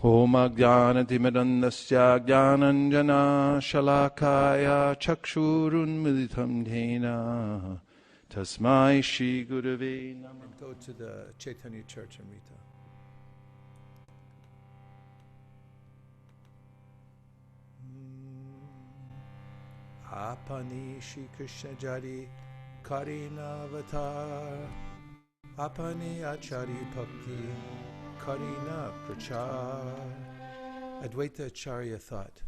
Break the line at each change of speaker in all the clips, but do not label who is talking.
Om Ajnanatimidandasya Jnananjana Shalakaya Chakshurun Militam Dhena Tasmai Shri Gurave Namah.
And go to the Caitanya Caritamrta. Apani Shri Krishna Jari Karina Avatar Apani Achari Bhakti Karina Prachar. Advaita Acharya thought,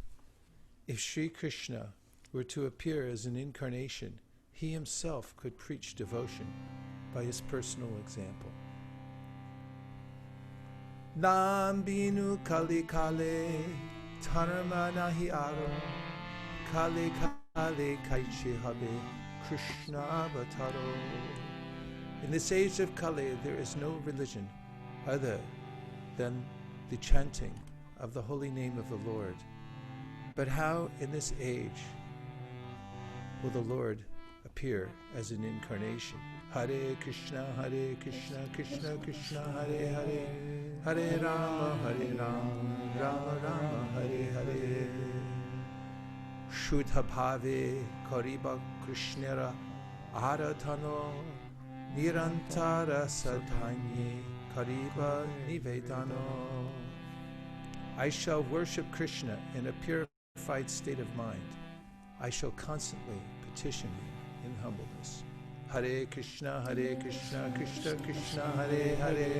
if Sri Krishna were to appear as an incarnation, he himself could preach devotion by his personal example. Nam binu kali kale dharma nahi aro kale kale kaiche habe Krishna avataro. In this age of Kali, there is no religion other than the chanting of the holy name of the Lord. But how in this age will the Lord appear as an incarnation? Hare Krishna, Krishna Krishna, Hare Hare, Hare Rama, Rama Rama, Hare Hare. Shuddha bhave kariba Krishnera aratano nirantara sadhanye kariba nivedano. I shall worship Krishna in a purified state of mind. I shall constantly petition him in humbleness. Hare Krishna, Krishna Krishna, Hare Hare,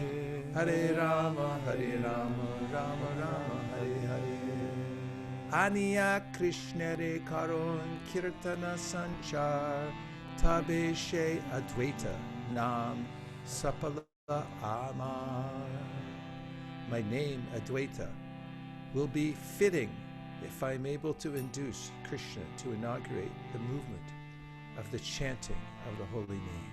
Hare Rama, Rama Rama, Hare Hare. Aniya Krishna re karon kirtana sanchar tabeshe advaita nam sapala amar. My name Advaita will be fitting if I am able to induce Krishna to inaugurate the movement of the chanting of the holy name.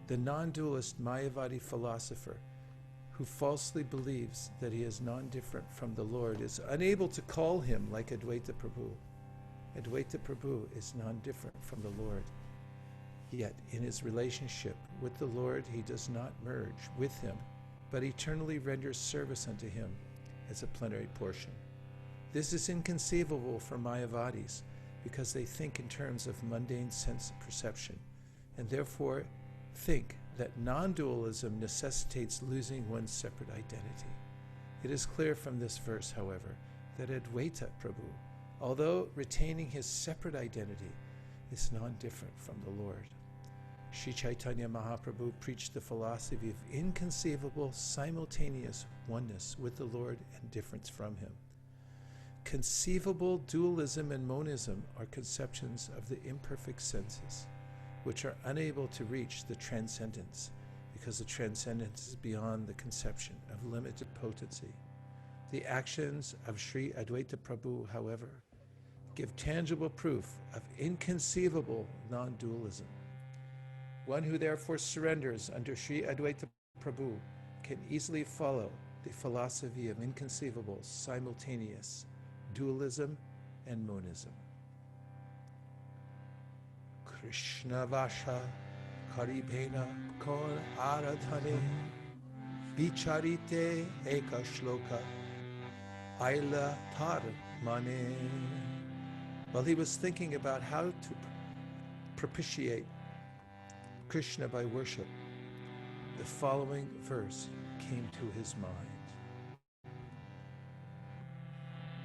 The non-dualist Mayavadi philosopher who falsely believes that he is non-different from the Lord is unable to call him like Advaita Prabhu. Advaita Prabhu is non-different from the Lord. Yet in his relationship with the Lord, he does not merge with him, but eternally renders service unto him as a plenary portion. This is inconceivable for Mayavadis because they think in terms of mundane sense perception and therefore think that non-dualism necessitates losing one's separate identity. It is clear from this verse, however, that Advaita Prabhu, although retaining his separate identity, is non-different from the Lord. Sri Caitanya Mahaprabhu preached the philosophy of inconceivable simultaneous oneness with the Lord and difference from him. Conceivable dualism and monism are conceptions of the imperfect senses, which are unable to reach the transcendence, because the transcendence is beyond the conception of limited potency. The actions of Sri Advaita Prabhu, however, give tangible proof of inconceivable non-dualism. One who therefore surrenders under Sri Advaita Prabhu can easily follow the philosophy of inconceivable simultaneous dualism and monism. Krishna Vasha Karibhena Kor Aradhane Vicharite Eka Shloka Aila Tar Mane. While he was thinking about how to propitiate Krishna by worship, the following verse came to his mind.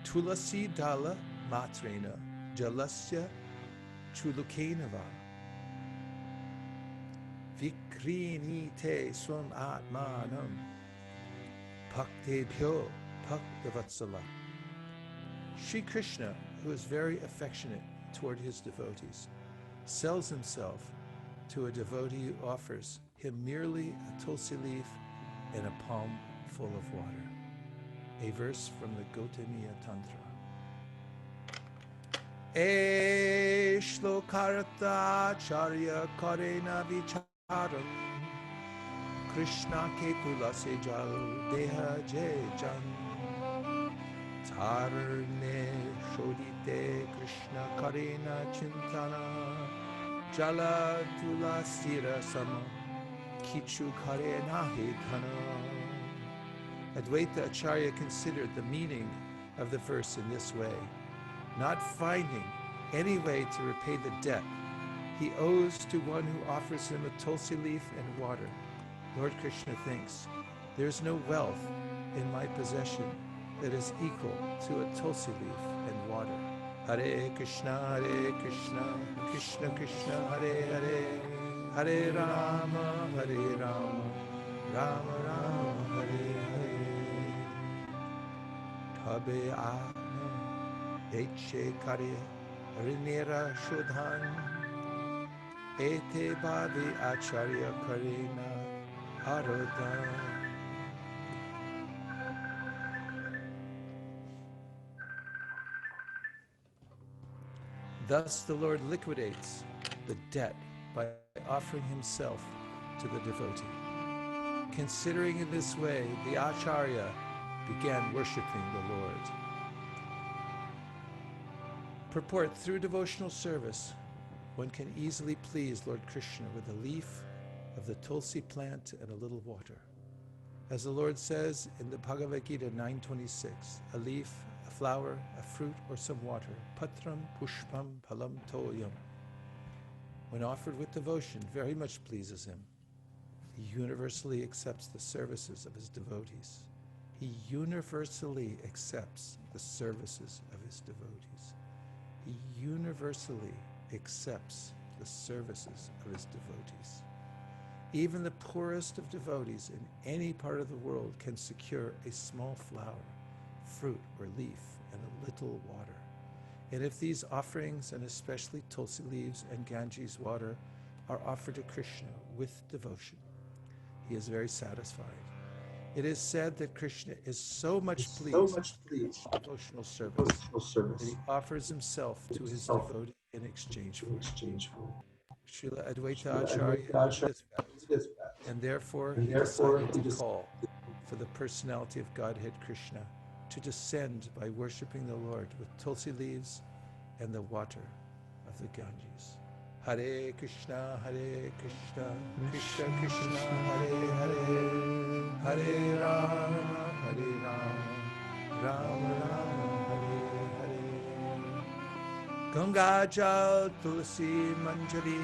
Tulasi Dala Matrena Jalasya Chulukenava Vikrini te swam atmanam Bhakte bhyo Bhaktavatsala. Sri Krishna, who is very affectionate toward his devotees, sells himself to a devotee who offers him merely a tulsi leaf and a palm full of water. A verse from the Gautamiya Tantra. E shlokarta charya karena vicharam Krishna ke tulase jal deha je jan Tarne shodite Krishna karena chintana Jala tulasira sama kichu karena he dhana. Advaita Acharya considered the meaning of the verse in this way. Not finding any way to repay the debt he owes to one who offers him a tulsi leaf and water, Lord Krishna thinks, there's no wealth in my possession that is equal to a tulsi leaf and water. Hare Krishna, Krishna Krishna, Hare Hare, Hare Rama, Rama Rama, Hare Hare. Tabe ana, HG Kare, Rinera Shodhan, Ete Bhavi Acharya Karena Arodhan. Thus the Lord liquidates the debt by offering himself to the devotee. Considering in this way, the Acharya began worshipping the Lord. Purport: through devotional service, one can easily please Lord Krishna with a leaf of the tulsi plant and a little water. As the Lord says in the Bhagavad Gita 9:26, a leaf, a flower, a fruit, or some water, patram pushpam phalam toyam, when offered with devotion, very much pleases him. He universally accepts the services of his devotees. He universally accepts the services of his devotees. He universally accepts the services of his devotees. Even the poorest of devotees in any part of the world can secure a small flower, fruit, or leaf, and a little water. And if these offerings, and especially tulsi leaves and Ganges water, are offered to Krishna with devotion, he is very satisfied. It is said that Krishna is so much pleased with devotional service that he offers himself to his devotee in exchange for it. Srila Advaita Acharya knew this fact, and therefore he decided to call for the personality of Godhead Krishna to descend by worshipping the Lord with tulsi leaves and the water of the Ganges. Hare Krishna, Krishna Krishna, Hare Hare, Hare Rama, Rama Rama, Hare Hare. Ganga Jal Tulsi Manjari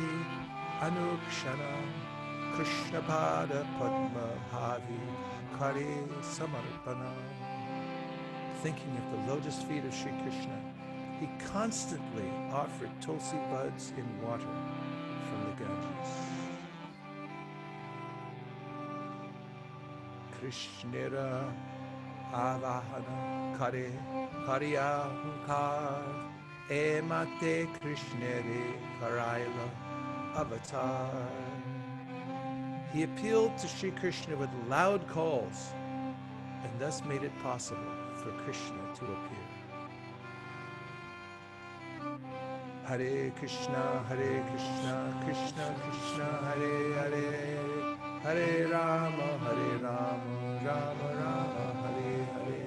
Anukshana Krishna Pada Padma Bhavi Kare Samarpana. Thinking of the lotus feet of Sri Krishna, he constantly offered tulsi buds in water from the Ganges. Krishnera Avahana Kare Karya Hunkar Emate Krishnere Karaila Avatar. He appealed to Sri Krishna with loud calls and thus made it possible for Krishna to appear. Hare Krishna, Krishna Krishna, Hare Hare, Hare Rama, Rama Rama, Hare Hare.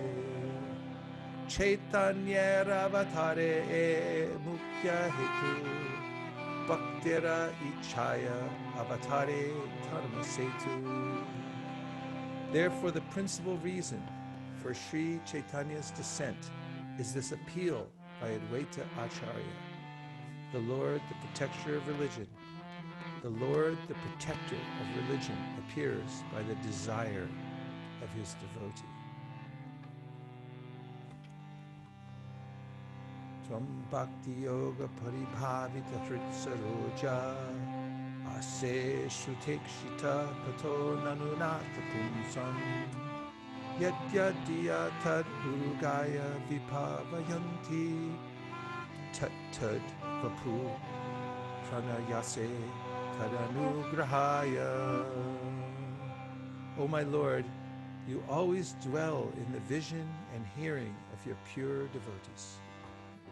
Caitanya Ravatare e Mukhya Hetu, Bhaktira Ichaya Avatare Dharma Setu. Therefore, the principal reason for Sri Chaitanya's descent is this appeal by Advaita Acharya. The Lord, the protector of religion, the Lord, the protector of religion, appears by the desire of his devotee. Tvam bhakti yoga paribhavita hritsaroja ase shutekshita pato nanunatha pumsam yadyadya tad urugaya vipavayanti tat tad vapu pranayase tadanugrahaya. O my Lord, you always dwell in the vision and hearing of your pure devotees.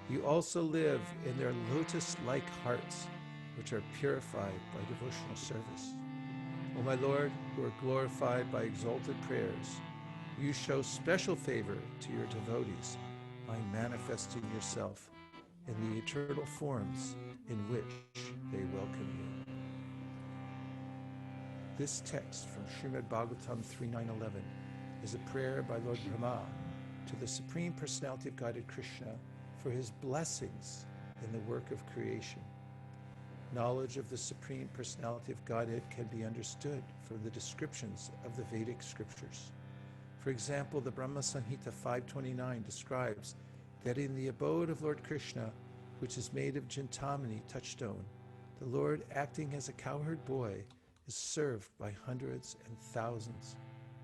You also live in their lotus-like hearts, which are purified by devotional service. O my Lord, who are glorified by exalted prayers, you show special favor to your devotees by manifesting yourself in the eternal forms in which they welcome you. This text from Srimad Bhagavatam 3.9.11 is a prayer by Lord Brahma to the Supreme Personality of Godhead Krishna for his blessings in the work of creation. Knowledge of the Supreme Personality of Godhead can be understood from the descriptions of the Vedic scriptures. For example, the Brahma Samhita 529 describes that in the abode of Lord Krishna, which is made of Chintamani touchstone, the Lord, acting as a cowherd boy, is served by hundreds and thousands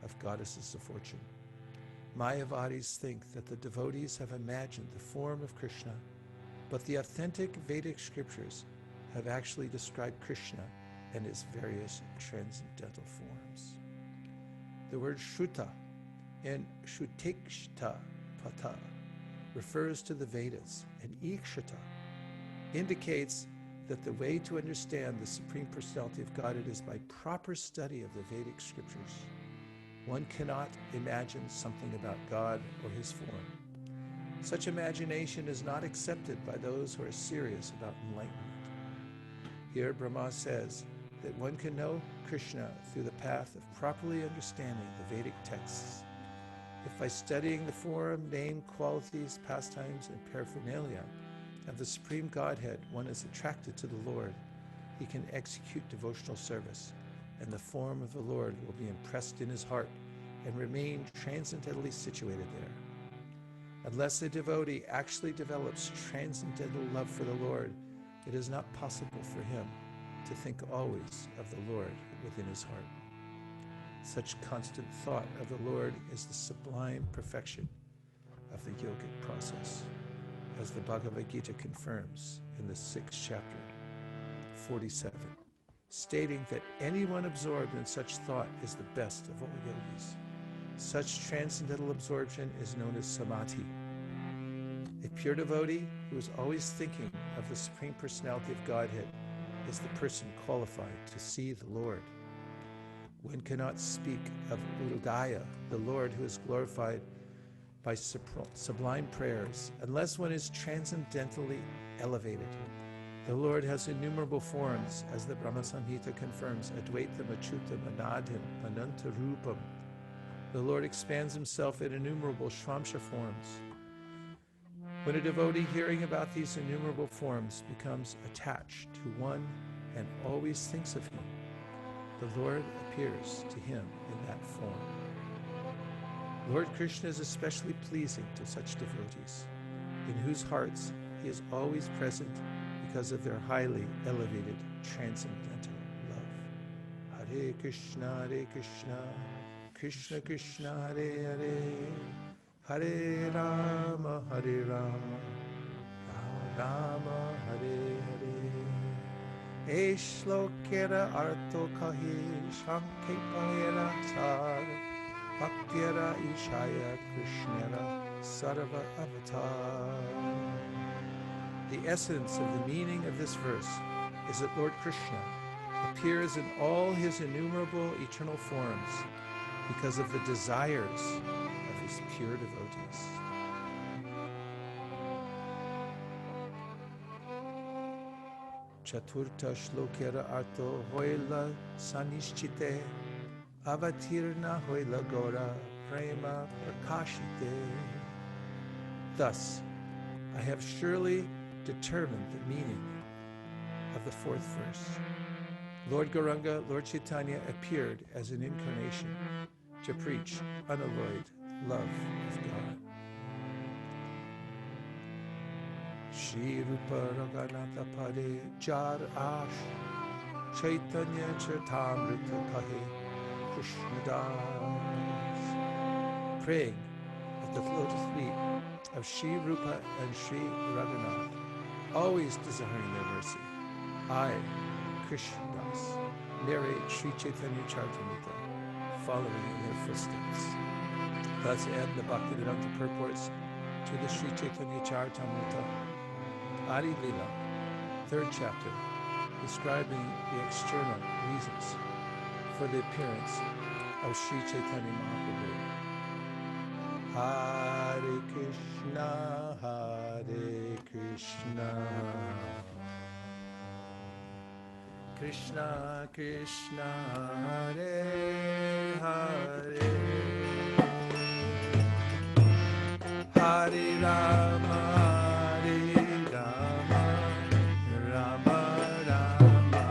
of goddesses of fortune. Mayavadis think that the devotees have imagined the form of Krishna, but the authentic Vedic scriptures have actually described Krishna and his various transcendental forms. The word Shruta and Shrutekshta Pata refers to the Vedas, and Ikshata indicates that the way to understand the Supreme Personality of Godhead is by proper study of the Vedic scriptures. One cannot imagine something about God or his form. Such imagination is not accepted by those who are serious about enlightenment. Here Brahma says that one can know Krishna through the path of properly understanding the Vedic texts. If by studying the form, name, qualities, pastimes, and paraphernalia of the Supreme Godhead one is attracted to the Lord, he can execute devotional service, and the form of the Lord will be impressed in his heart and remain transcendentally situated there. Unless a devotee actually develops transcendental love for the Lord, it is not possible for him to think always of the Lord within his heart. Such constant thought of the Lord is the sublime perfection of the yogic process, as the Bhagavad Gita confirms in the 6th chapter, 47, stating that anyone absorbed in such thought is the best of all yogis. Such transcendental absorption is known as samadhi. A pure devotee who is always thinking of the Supreme Personality of Godhead is the person qualified to see the Lord. One cannot speak of Udaya, the Lord who is glorified by sublime prayers, unless one is transcendentally elevated. The Lord has innumerable forms, as the Brahma Samhita confirms, Advaitam, Achyutam, Anadhim, Anantarupam. The Lord expands himself in innumerable Shramsha forms. When a devotee hearing about these innumerable forms becomes attached to one and always thinks of him, the Lord appears to him in that form. Lord Krishna is especially pleasing to such devotees, in whose hearts he is always present because of their highly elevated transcendental love. Hare Krishna, Krishna Krishna, Hare Hare, Hare Rama, Hare Rama, Rama Hare Hare. Eshlokera arto kahi shankepayera sar, bhaktira ishaya krishnera sarva avatar. The essence of the meaning of this verse is that Lord Krishna appears in all his innumerable eternal forms because of the desires of his pure devotees. Chaturta shlokera arto hoila sanishchite avatirna hoila gora prema prakashite. Thus, I have surely determined the meaning of the 4th verse. Lord Gauranga, Lord Caitanya appeared as an incarnation to preach unalloyed love of God. Shri Rupa Raghunatha Pade Jar Ash Caitanya caritamrta kahe Krishna Das. Praying at the lotus feet of Shri Rupa and Shri Raghunath, always desiring their mercy, I, Krishna Das, narrate Sri Caitanya Charitamrta, following in their footsteps. Thus end the Bhaktivedanta purports to the Sri Caitanya Charitamrta, Adi Lila, 3rd chapter, describing the external reasons for the appearance of Sri Chaitanya Mahaprabhu. Hare Krishna, Hare Krishna, Krishna Krishna, Hare Hare, Hare Rama, Rama Rama,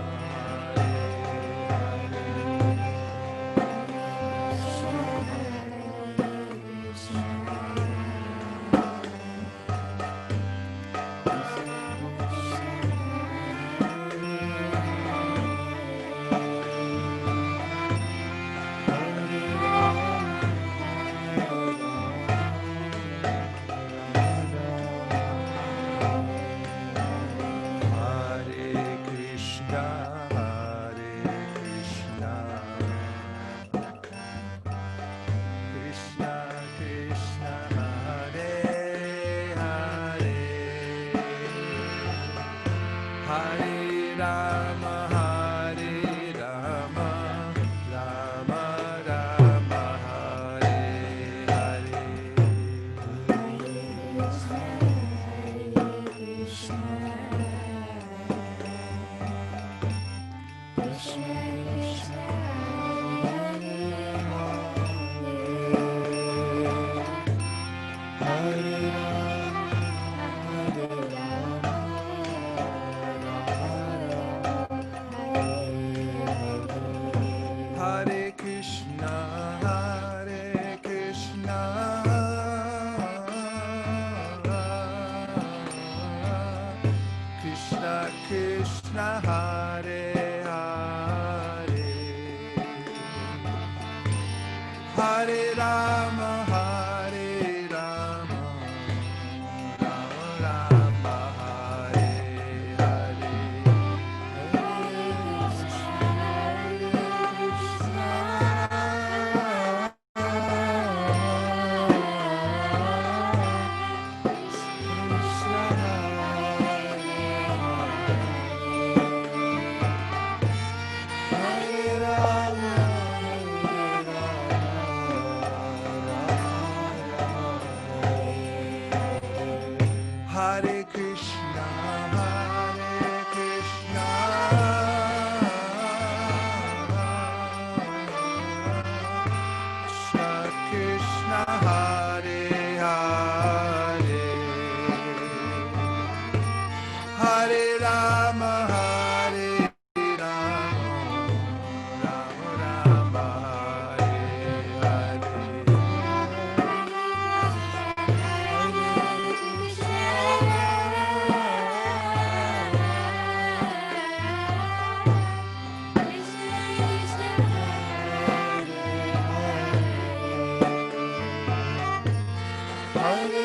Hare Krishna, Hare Krishna, Krishna Krishna, Hare Hare, Hare Rama, Hare Rama, Rama Rama, Hare Hare. Hare Krishna, Hare Krishna, Krishna Krishna, Hare Hare, Hare Rama, Hare Rama, Rama Rama, Hare Hare. Hare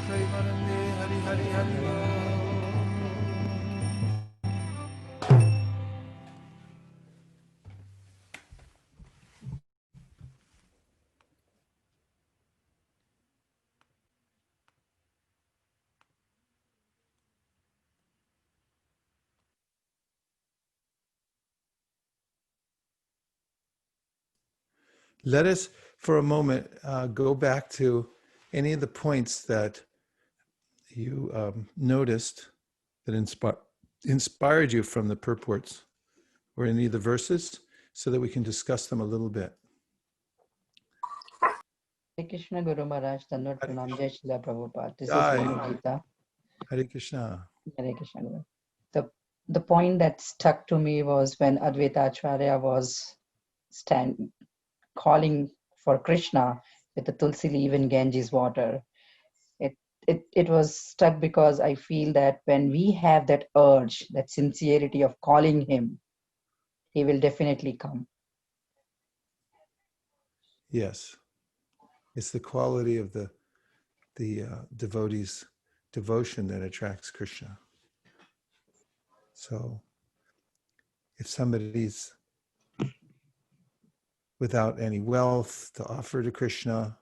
Premanande Hari Hari Hari Bol. Let us, for a moment, go back to any of the points that you noticed that inspired you from the purports or any of the verses so that we can discuss them a little bit.
Hare Krishna Guru Maharaj, Tanur
Hare
Pranam, Jai Srila Prabhupada. This is
Jai.
Guru Gita.
Hare Krishna.
Hare Krishna Guru. The point that stuck to me was when Advaita Acharya was calling for Krishna with the Tulsi leaf and Ganges water. It was stuck because I feel that when we have that urge, that sincerity of calling him, he will definitely come.
Yes. It's the quality of the devotee's devotion that attracts Krishna. So if somebody's without any wealth to offer to Krishna,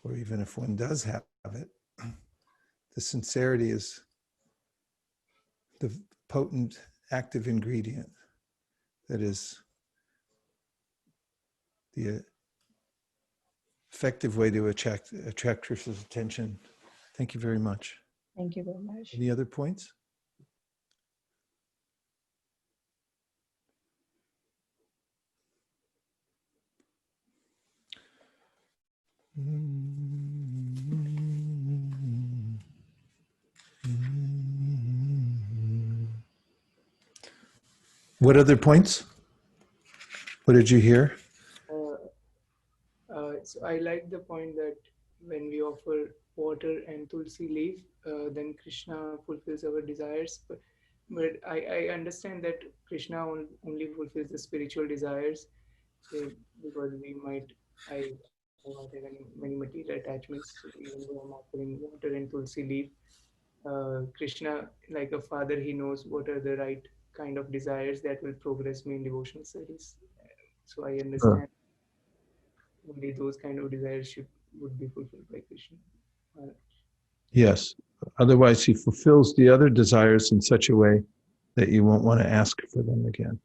or even if one does have it, the sincerity is the potent active ingredient that is the effective way to attract Krishna's attention. Thank you very much.
Thank you very much.
Any other points? What other points? What did you hear?
So I like the point that when we offer water and tulsi leaf, then Krishna fulfills our desires. But I understand that Krishna only fulfills the spiritual desires because I might have many material attachments. So even though I'm offering water and tulsi leaf, Krishna, like a father, he knows what are the right kind of desires that will progress me in devotional service. So I understand only those kind of desires would be fulfilled by Krishna.
Yes. Otherwise, he fulfills the other desires in such a way that you won't want to ask for them again.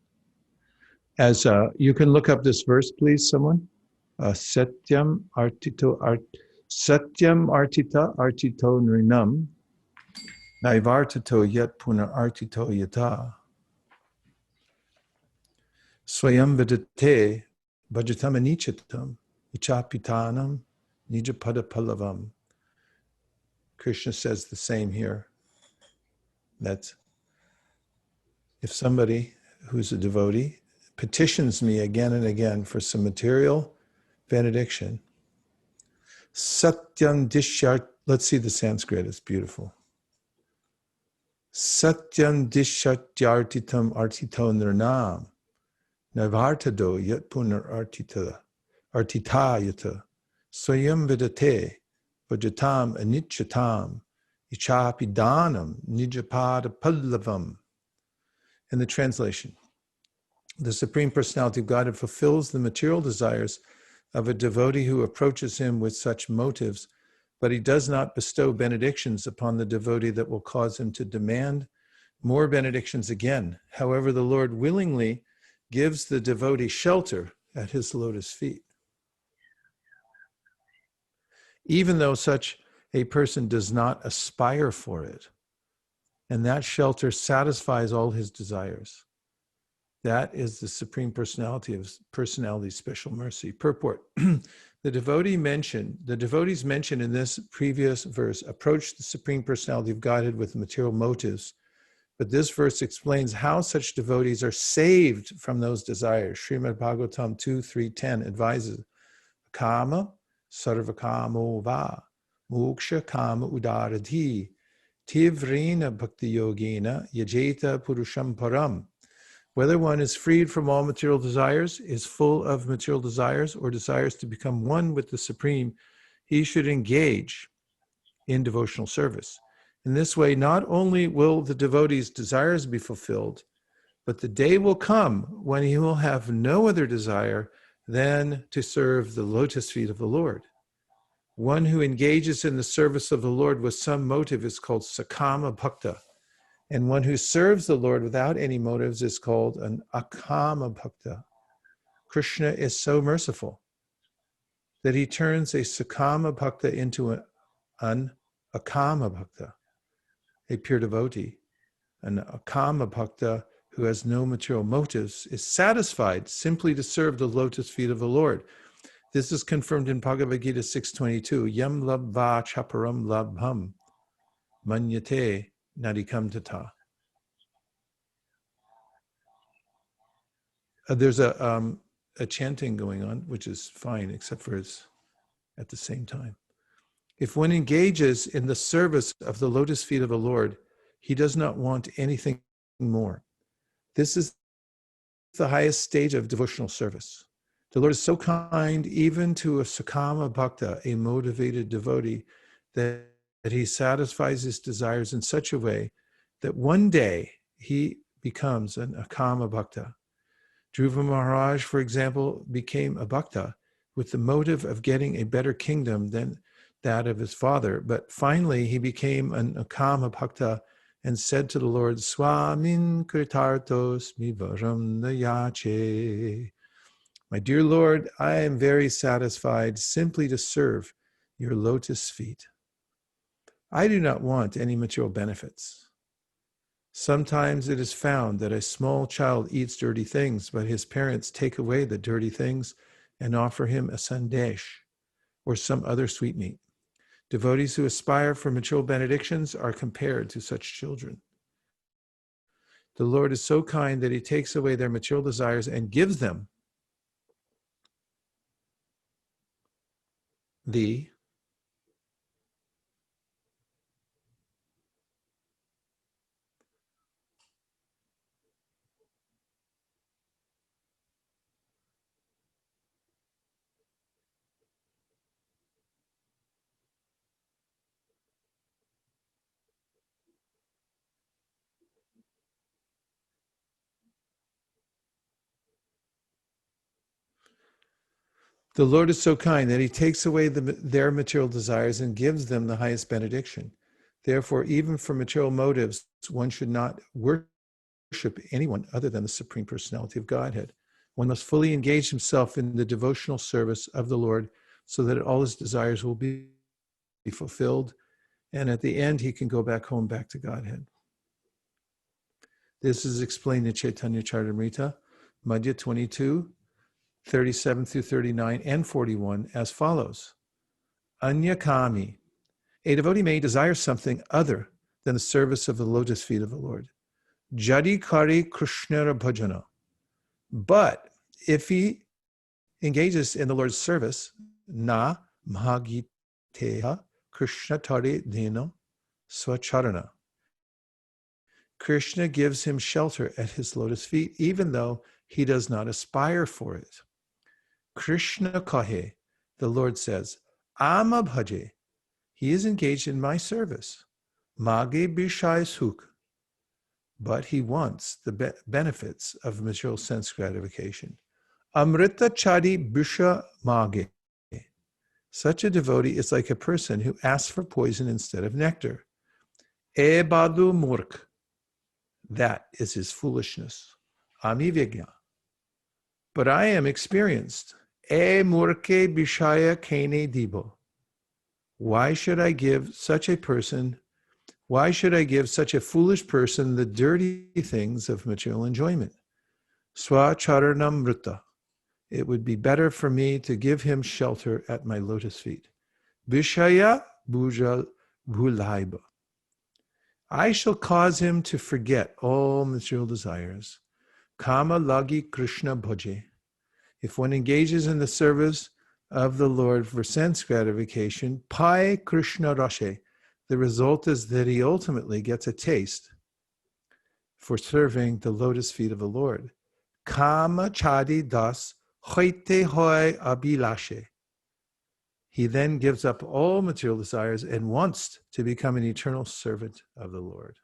As you can look up this verse, please, someone. Satyam artita nrinam naivartito yet punar artito yata swayam vidate bhajatam anichatam ichapitanam nijapada pallavam. Krishna says the same here, that if somebody who's a devotee petitions me again and again for some material benediction, Satyam Dishyart, let's see the Sanskrit, it's beautiful. Satyam Dishatyartitam Artito Nirnam Navartado Yat Punar Artitayata Swayam Vidate Vajatam Anichatam Ichapidanam Nijapada Pallavam. In the translation, the Supreme Personality of Godhead fulfills the material desires of a devotee who approaches him with such motives, but he does not bestow benedictions upon the devotee that will cause him to demand more benedictions again. However, the Lord willingly gives the devotee shelter at his lotus feet. Even though such a person does not aspire for it, and that shelter satisfies all his desires. That is the Supreme Personality's special mercy. Purport. The devotees mentioned in this previous verse approach the Supreme Personality of Godhead with material motives, but this verse explains how such devotees are saved from those desires. Srimad Bhagavatam 2.3.10 advises, Kama sarvakamo va moksha kama udaradhi tivrena bhakti yogena yajeta purusham param. Whether one is freed from all material desires, is full of material desires, or desires to become one with the Supreme, he should engage in devotional service. In this way, not only will the devotee's desires be fulfilled, but the day will come when he will have no other desire than to serve the lotus feet of the Lord. One who engages in the service of the Lord with some motive is called sakama bhakta, and one who serves the Lord without any motives is called an akama bhakta. Krishna is so merciful that he turns a sakama bhakta into an akama bhakta, a pure devotee. An akama bhakta who has no material motives is satisfied simply to serve the lotus feet of the Lord. This is confirmed in Bhagavad Gita 6.22. Yam labva chaparam labham manyate nadikam tata. There's a chanting going on, which is fine, except for it's at the same time. If one engages in the service of the lotus feet of the Lord, he does not want anything more. This is the highest stage of devotional service. The Lord is so kind even to a sakama bhakta, a motivated devotee, that he satisfies his desires in such a way that one day he becomes an akama bhakta. Dhruva Maharaj, for example, became a bhakta with the motive of getting a better kingdom than that of his father, but finally he became an akama bhakta and said to the Lord, Swamin kritartos mi varam nayache. My dear Lord, I am very satisfied simply to serve your lotus feet. I do not want any material benefits. Sometimes it is found that a small child eats dirty things, but his parents take away the dirty things and offer him a sandesh or some other sweetmeat. Devotees who aspire for material benedictions are compared to such children. The Lord is so kind that he takes away their material desires and gives them the The Lord is so kind that he takes away their material desires and gives them the highest benediction. Therefore, even for material motives, one should not worship anyone other than the Supreme Personality of Godhead. One must fully engage himself in the devotional service of the Lord so that all his desires will be fulfilled, and at the end he can go back home, back to Godhead. This is explained in Caitanya Caritamrta, Madhya 22, 37 through 39 and 41 as follows. Anya kami. A devotee may desire something other than the service of the lotus feet of the Lord. Jadi kari krishnara bhajana. But if he engages in the Lord's service, na mahagiteha krishna tari dino swacharana. Krishna gives him shelter at his lotus feet, even though he does not aspire for it. Krishna kahe, the Lord says, Ama bhaje, he is engaged in my service. Mage bishai suk, but he wants the benefits of material sense gratification. Amrita chadi bisha mage. Such a devotee is like a person who asks for poison instead of nectar. E badu murk, that is his foolishness. Ami vigna. But I am experienced. E murke bishaya kene dibo. Why should I give such a foolish person the dirty things of material enjoyment? Swacharanamrta. It would be better for me to give him shelter at my lotus feet. Bishaya bhuja bhulaiba. I shall cause him to forget all material desires. Kama lagi Krishna bhaje. If one engages in the service of the Lord for sense gratification, pai Krishna rashe, the result is that he ultimately gets a taste for serving the lotus feet of the Lord. Kama chadi das hoite hoi abilashe. he then gives up all material desires and wants to become an eternal servant of the Lord.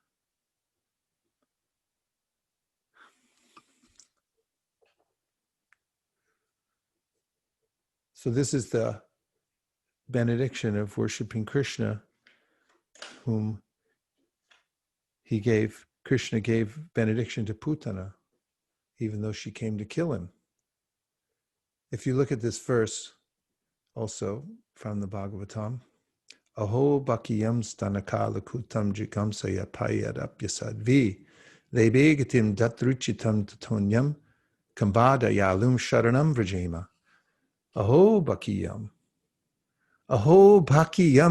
So this is the benediction of worshiping Krishna, whom Krishna gave benediction to Putana, even though she came to kill him. If you look at this verse, also from the Bhagavatam, Aho bakiyam stanakala kutam jigamsaya payadapyasadvi lebegatim datruchitam tatonyam kambada yalum sharanam vrajema. Aho bakiyam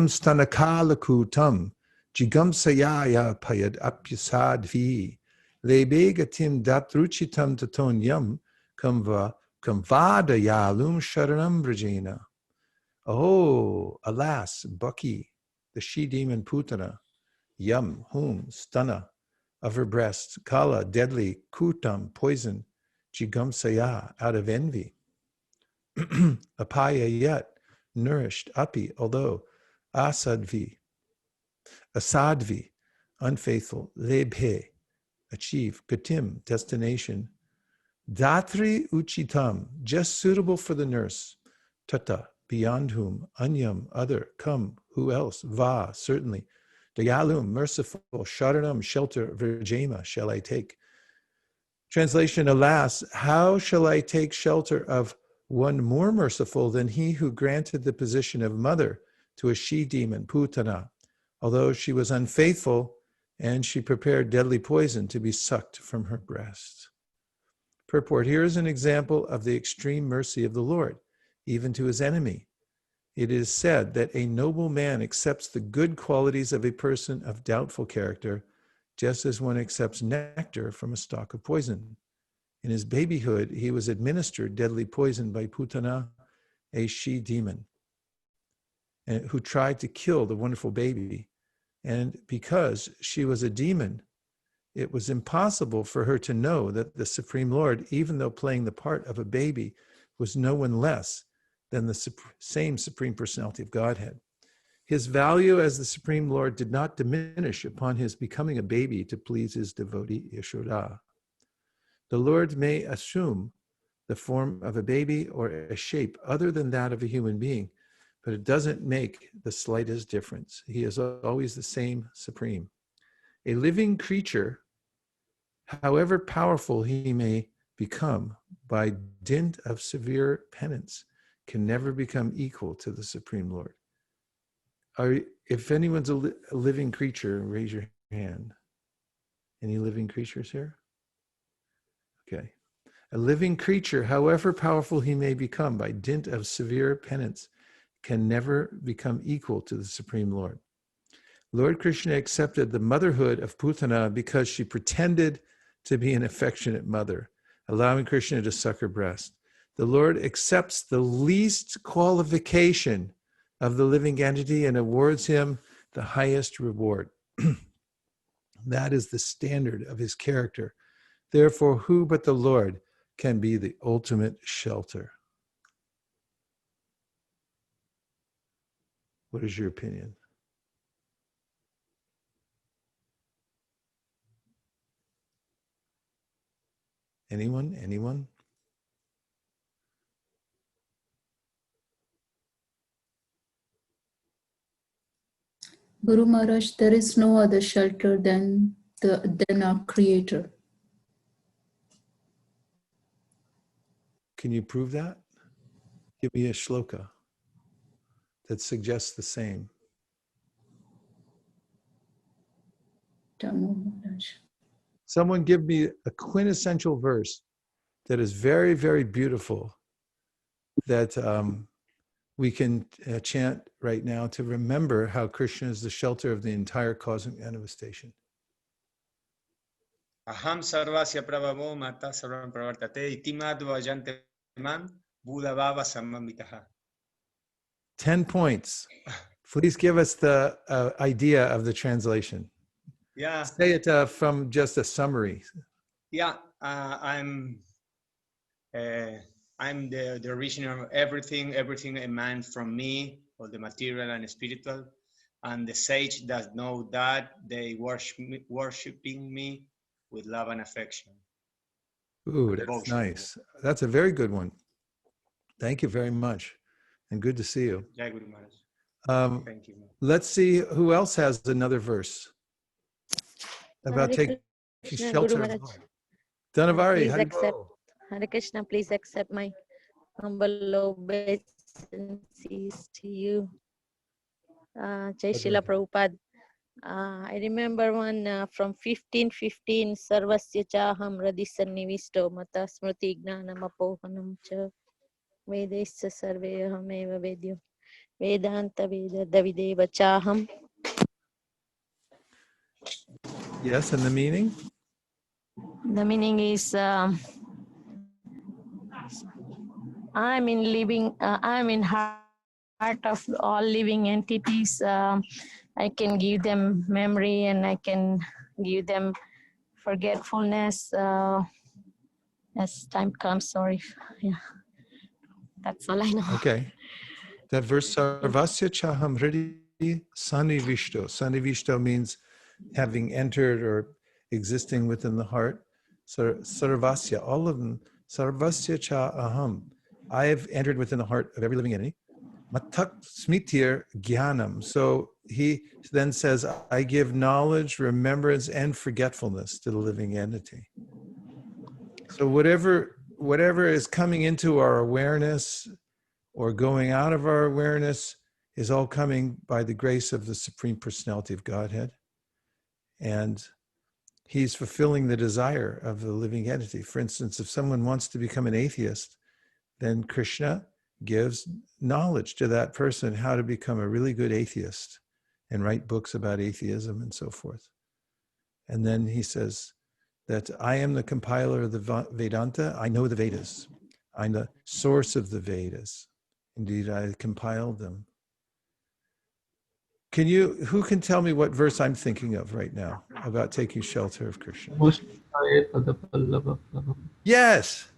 stanakala kutam jigamsaya payadapyasadvi lebegatim datruchitam tatonyam kamvada yalum sharanam vrajena. Oh, alas, Baki, the she-demon Putana, Yam, whom, Stana, of her breast, Kala, deadly, Kutam, poison, Jigamsaya, out of envy, Apaya yet, nourished, Api, although, Asadvi, unfaithful, Lebhe, achieve, Katim, destination, Datri Uchitam, just suitable for the nurse, Tata, beyond whom, Anyam, other, come, who else, Va, certainly, Dayalum, merciful, Sharanam, shelter, Virjema, shall I take. Translation, alas, how shall I take shelter of one more merciful than he who granted the position of mother to a she-demon, Putana, although she was unfaithful and she prepared deadly poison to be sucked from her breast. Purport, here is an example of the extreme mercy of the Lord, even to his enemy. It is said that a noble man accepts the good qualities of a person of doubtful character, just as one accepts nectar from a stalk of poison. In his babyhood, he was administered deadly poison by Putana, a she-demon, who tried to kill the wonderful baby. And because she was a demon, it was impossible for her to know that the Supreme Lord, even though playing the part of a baby, was no one less than the same Supreme Personality of Godhead. His value as the Supreme Lord did not diminish upon his becoming a baby to please his devotee Yashoda. The Lord may assume the form of a baby or a shape other than that of a human being, but it doesn't make the slightest difference. He is always the same Supreme. A living creature, however powerful he may become, by dint of severe penance, can never become equal to the Supreme Lord. If anyone's a living creature, raise your hand. Any living creatures here? Okay. A living creature, however powerful he may become, by dint of severe penance, can never become equal to the Supreme Lord. Lord Krishna accepted the motherhood of Putana because she pretended to be an affectionate mother, allowing Krishna to suck her breast. The Lord accepts the least qualification of the living entity and awards him the highest reward. That is the standard of his character. Therefore, who but the Lord can be the ultimate shelter? What is your opinion? Anyone?
Guru Maharaj, there is no other shelter than our Creator.
Can you prove that? Give me a shloka that suggests the same. Someone give me a quintessential verse that is very, very beautiful that we can chant right now to remember how Krishna is the shelter of the entire cosmic manifestation.
Aham sarvasya prabhavo mata sarvam pravartate itimadva jante man buddhavava samamitaha.
10 points. Please give us the idea of the translation.
Yeah.
Say it from just a summary.
Yeah, I'm the origin of everything emanates from me. or the material and spiritual, and the sage that know that they worshiping me with love and affection.
Ooh, that's nice. That's a very good one. Thank you very much, and good to see you.
Jai Guru Maharaj. Thank you.
Let's see who else has another verse about taking shelter of God. Dhanavari,
please accept. Hare Krishna, please accept my humble obeisances to you. Jai Srila Prabhupada. I remember one from 1515, Sarvasya Chaham Radisannivishto Mata Smriti Gnanam Apohanam Cha Vedesya Sarveham Eva Vedyo Vedanta Veda Davideva Chaham.
Yes, and the meaning?
The meaning is I'm in living, I'm in heart of all living entities. I can give them memory and I can give them forgetfulness as time comes. Sorry. Yeah. That's all I know.
Okay. That verse, Sarvasya Chaham Hridi Sanivishto. Sanivishto means having entered or existing within the heart. Sarvasya, all of them. Sarvasya Cha Aham. I have entered within the heart of every living entity. Matak Smitir Gyanam. So he then says, I give knowledge, remembrance, and forgetfulness to the living entity. So whatever is coming into our awareness or going out of our awareness is all coming by the grace of the Supreme Personality of Godhead. And he's fulfilling the desire of the living entity. For instance, if someone wants to become an atheist, then Krishna gives knowledge to that person how to become a really good atheist and write books about atheism and so forth. And then he says that I am the compiler of the Vedanta. I know the Vedas. I'm the source of the Vedas. Indeed, I compiled them. Who can tell me what verse I'm thinking of right now about taking shelter of Krishna? Yes,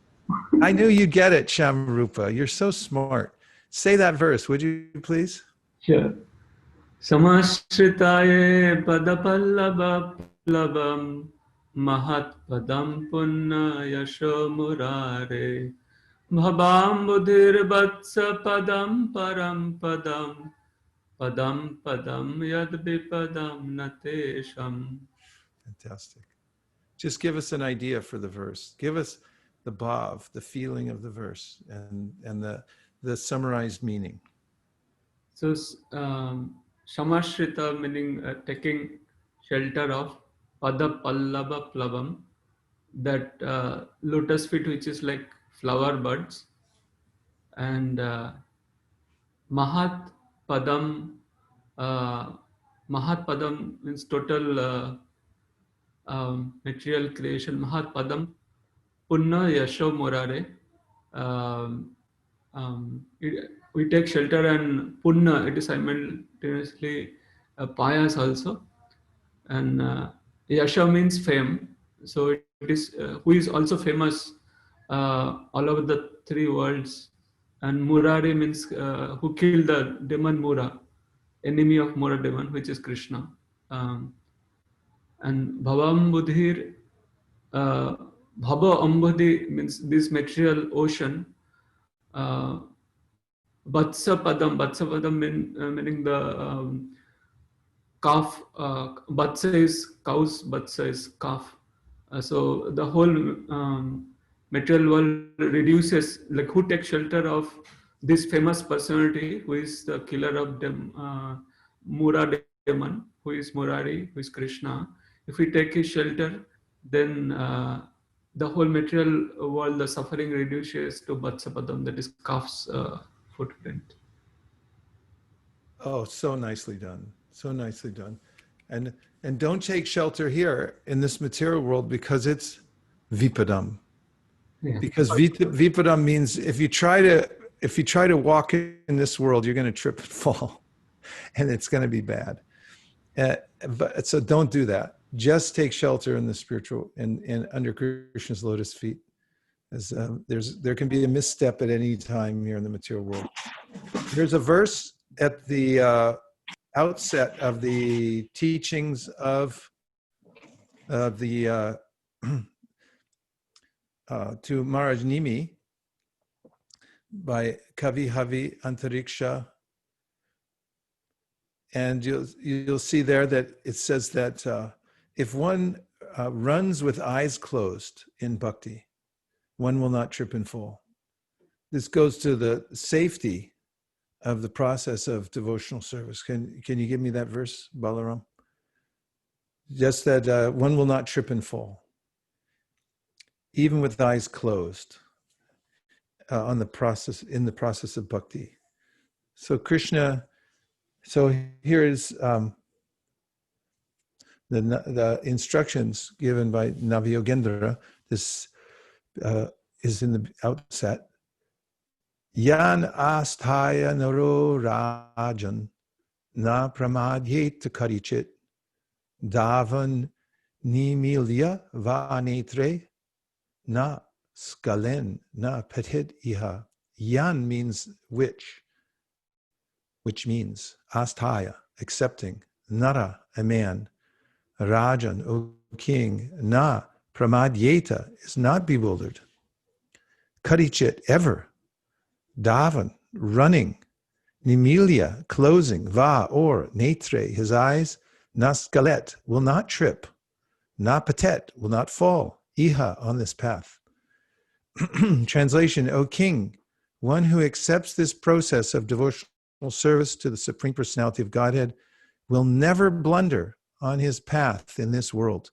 I knew you'd get it, Shamarupa. You're so smart. Say that verse, would you please?
Sure. Samashritaye padapallava plavam mahat padam punna yasho murare bhabam buddhir vatsa padam param padam padam padam yad vipadam natesham.
Fantastic. Just give us an idea for the verse. Give us the bhav, the feeling of the verse, and the summarized meaning.
So, Samashrita meaning taking shelter of Pada Pallava Plavam, that lotus feet which is like flower buds, and Mahat Padam. Mahat Padam means total material creation. Mahat Padam Punna Yasho Murare. We take shelter and Punna, it is simultaneously Payas also. And Yasha means fame. So it is who is also famous all over the three worlds. And Murari means who killed the demon Mura, enemy of Mura demon, which is Krishna. And Bhavam Budhir, Bhava Ambudhi means this material ocean. Vatsa Padam meaning the calf. Vatsa is cows, Vatsa is calf. So the whole material world reduces, like who takes shelter of this famous personality who is the killer of them, Mura demon, who is Murari, who is Krishna. If we take his shelter, then the whole material world, the suffering reduces to Vatsapadam, that is calf's footprint.
Oh, so nicely done. So nicely done. And don't take shelter here in this material world because it's vipadam. Yeah. Because vipadam means if you try to walk in this world, you're going to trip and fall, and it's going to be bad. But so don't do that. Just take shelter in the spiritual and under Krishna's lotus feet. As there can be a misstep at any time here in the material world. There's a verse at the outset of the teachings of the to Maharaj Nimi by Kavi Havi Antariksha, and you'll see there that it says that if one runs with eyes closed in bhakti, one will not trip and fall. This goes to the safety of the process of devotional service. Can you give me that verse, Balaram? Just that one will not trip and fall, even with eyes closed, in the process of bhakti. So Krishna. So here is the instructions given by Navyogendra. This is in the outset. Yan asthaya naro rajan na pramadyet karichit davan nimilya vanetre na skalen na petit iha. Yan means which means asthaya, accepting, nara, a man, rajan, O king, na pramadyeta, is not bewildered, karichit, ever, davan, running, nimilya, closing, va, or, netre, his eyes, naskalet, will not trip, na patet, will not fall, iha, on this path. Translation, O king, one who accepts this process of devotional service to the Supreme Personality of Godhead will never blunder on his path in this world.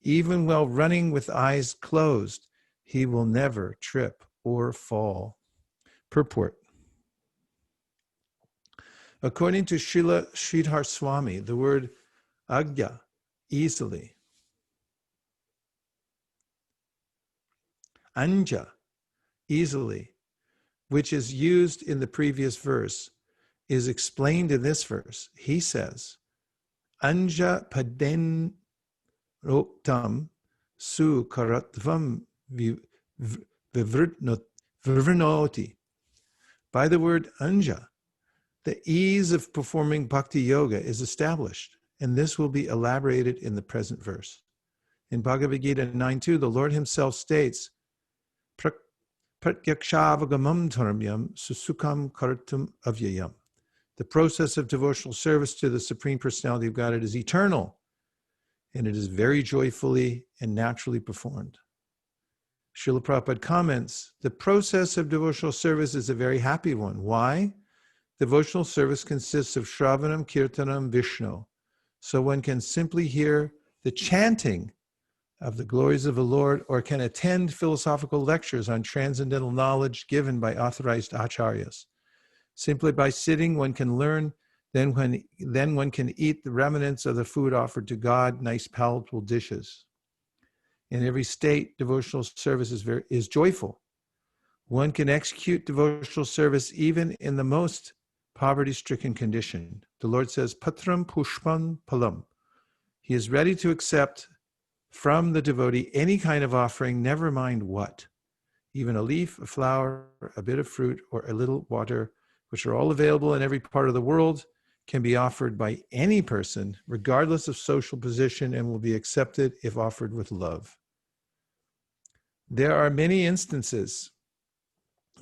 Even while running with eyes closed, he will never trip or fall. Purport. According to Srila Sridhar Swami, the word agya, easily, anja, easily, which is used in the previous verse, is explained in this verse. He says, anja paden roktam su karatvam vivrinoti. By the word anja, the ease of performing bhakti yoga is established, and this will be elaborated in the present verse. In Bhagavad Gita 9.2, the Lord himself states, pratyakshavagam dharmyam susukam kartum avyayam. The process of devotional service to the Supreme Personality of Godhead is eternal, and it is very joyfully and naturally performed. Srila Prabhupada comments, the process of devotional service is a very happy one. Why? Devotional service consists of Shravanam, Kirtanam, Vishnu. So one can simply hear the chanting of the glories of the Lord, or can attend philosophical lectures on transcendental knowledge given by authorized acharyas. Simply by sitting, one can learn, then one can eat the remnants of the food offered to God, nice palatable dishes. In every state, devotional service is joyful. One can execute devotional service even in the most poverty-stricken condition. The Lord says, patram pushpan palam. He is ready to accept from the devotee any kind of offering, never mind what. Even a leaf, a flower, a bit of fruit, or a little water, which are all available in every part of the world, can be offered by any person, regardless of social position, and will be accepted if offered with love. There are many instances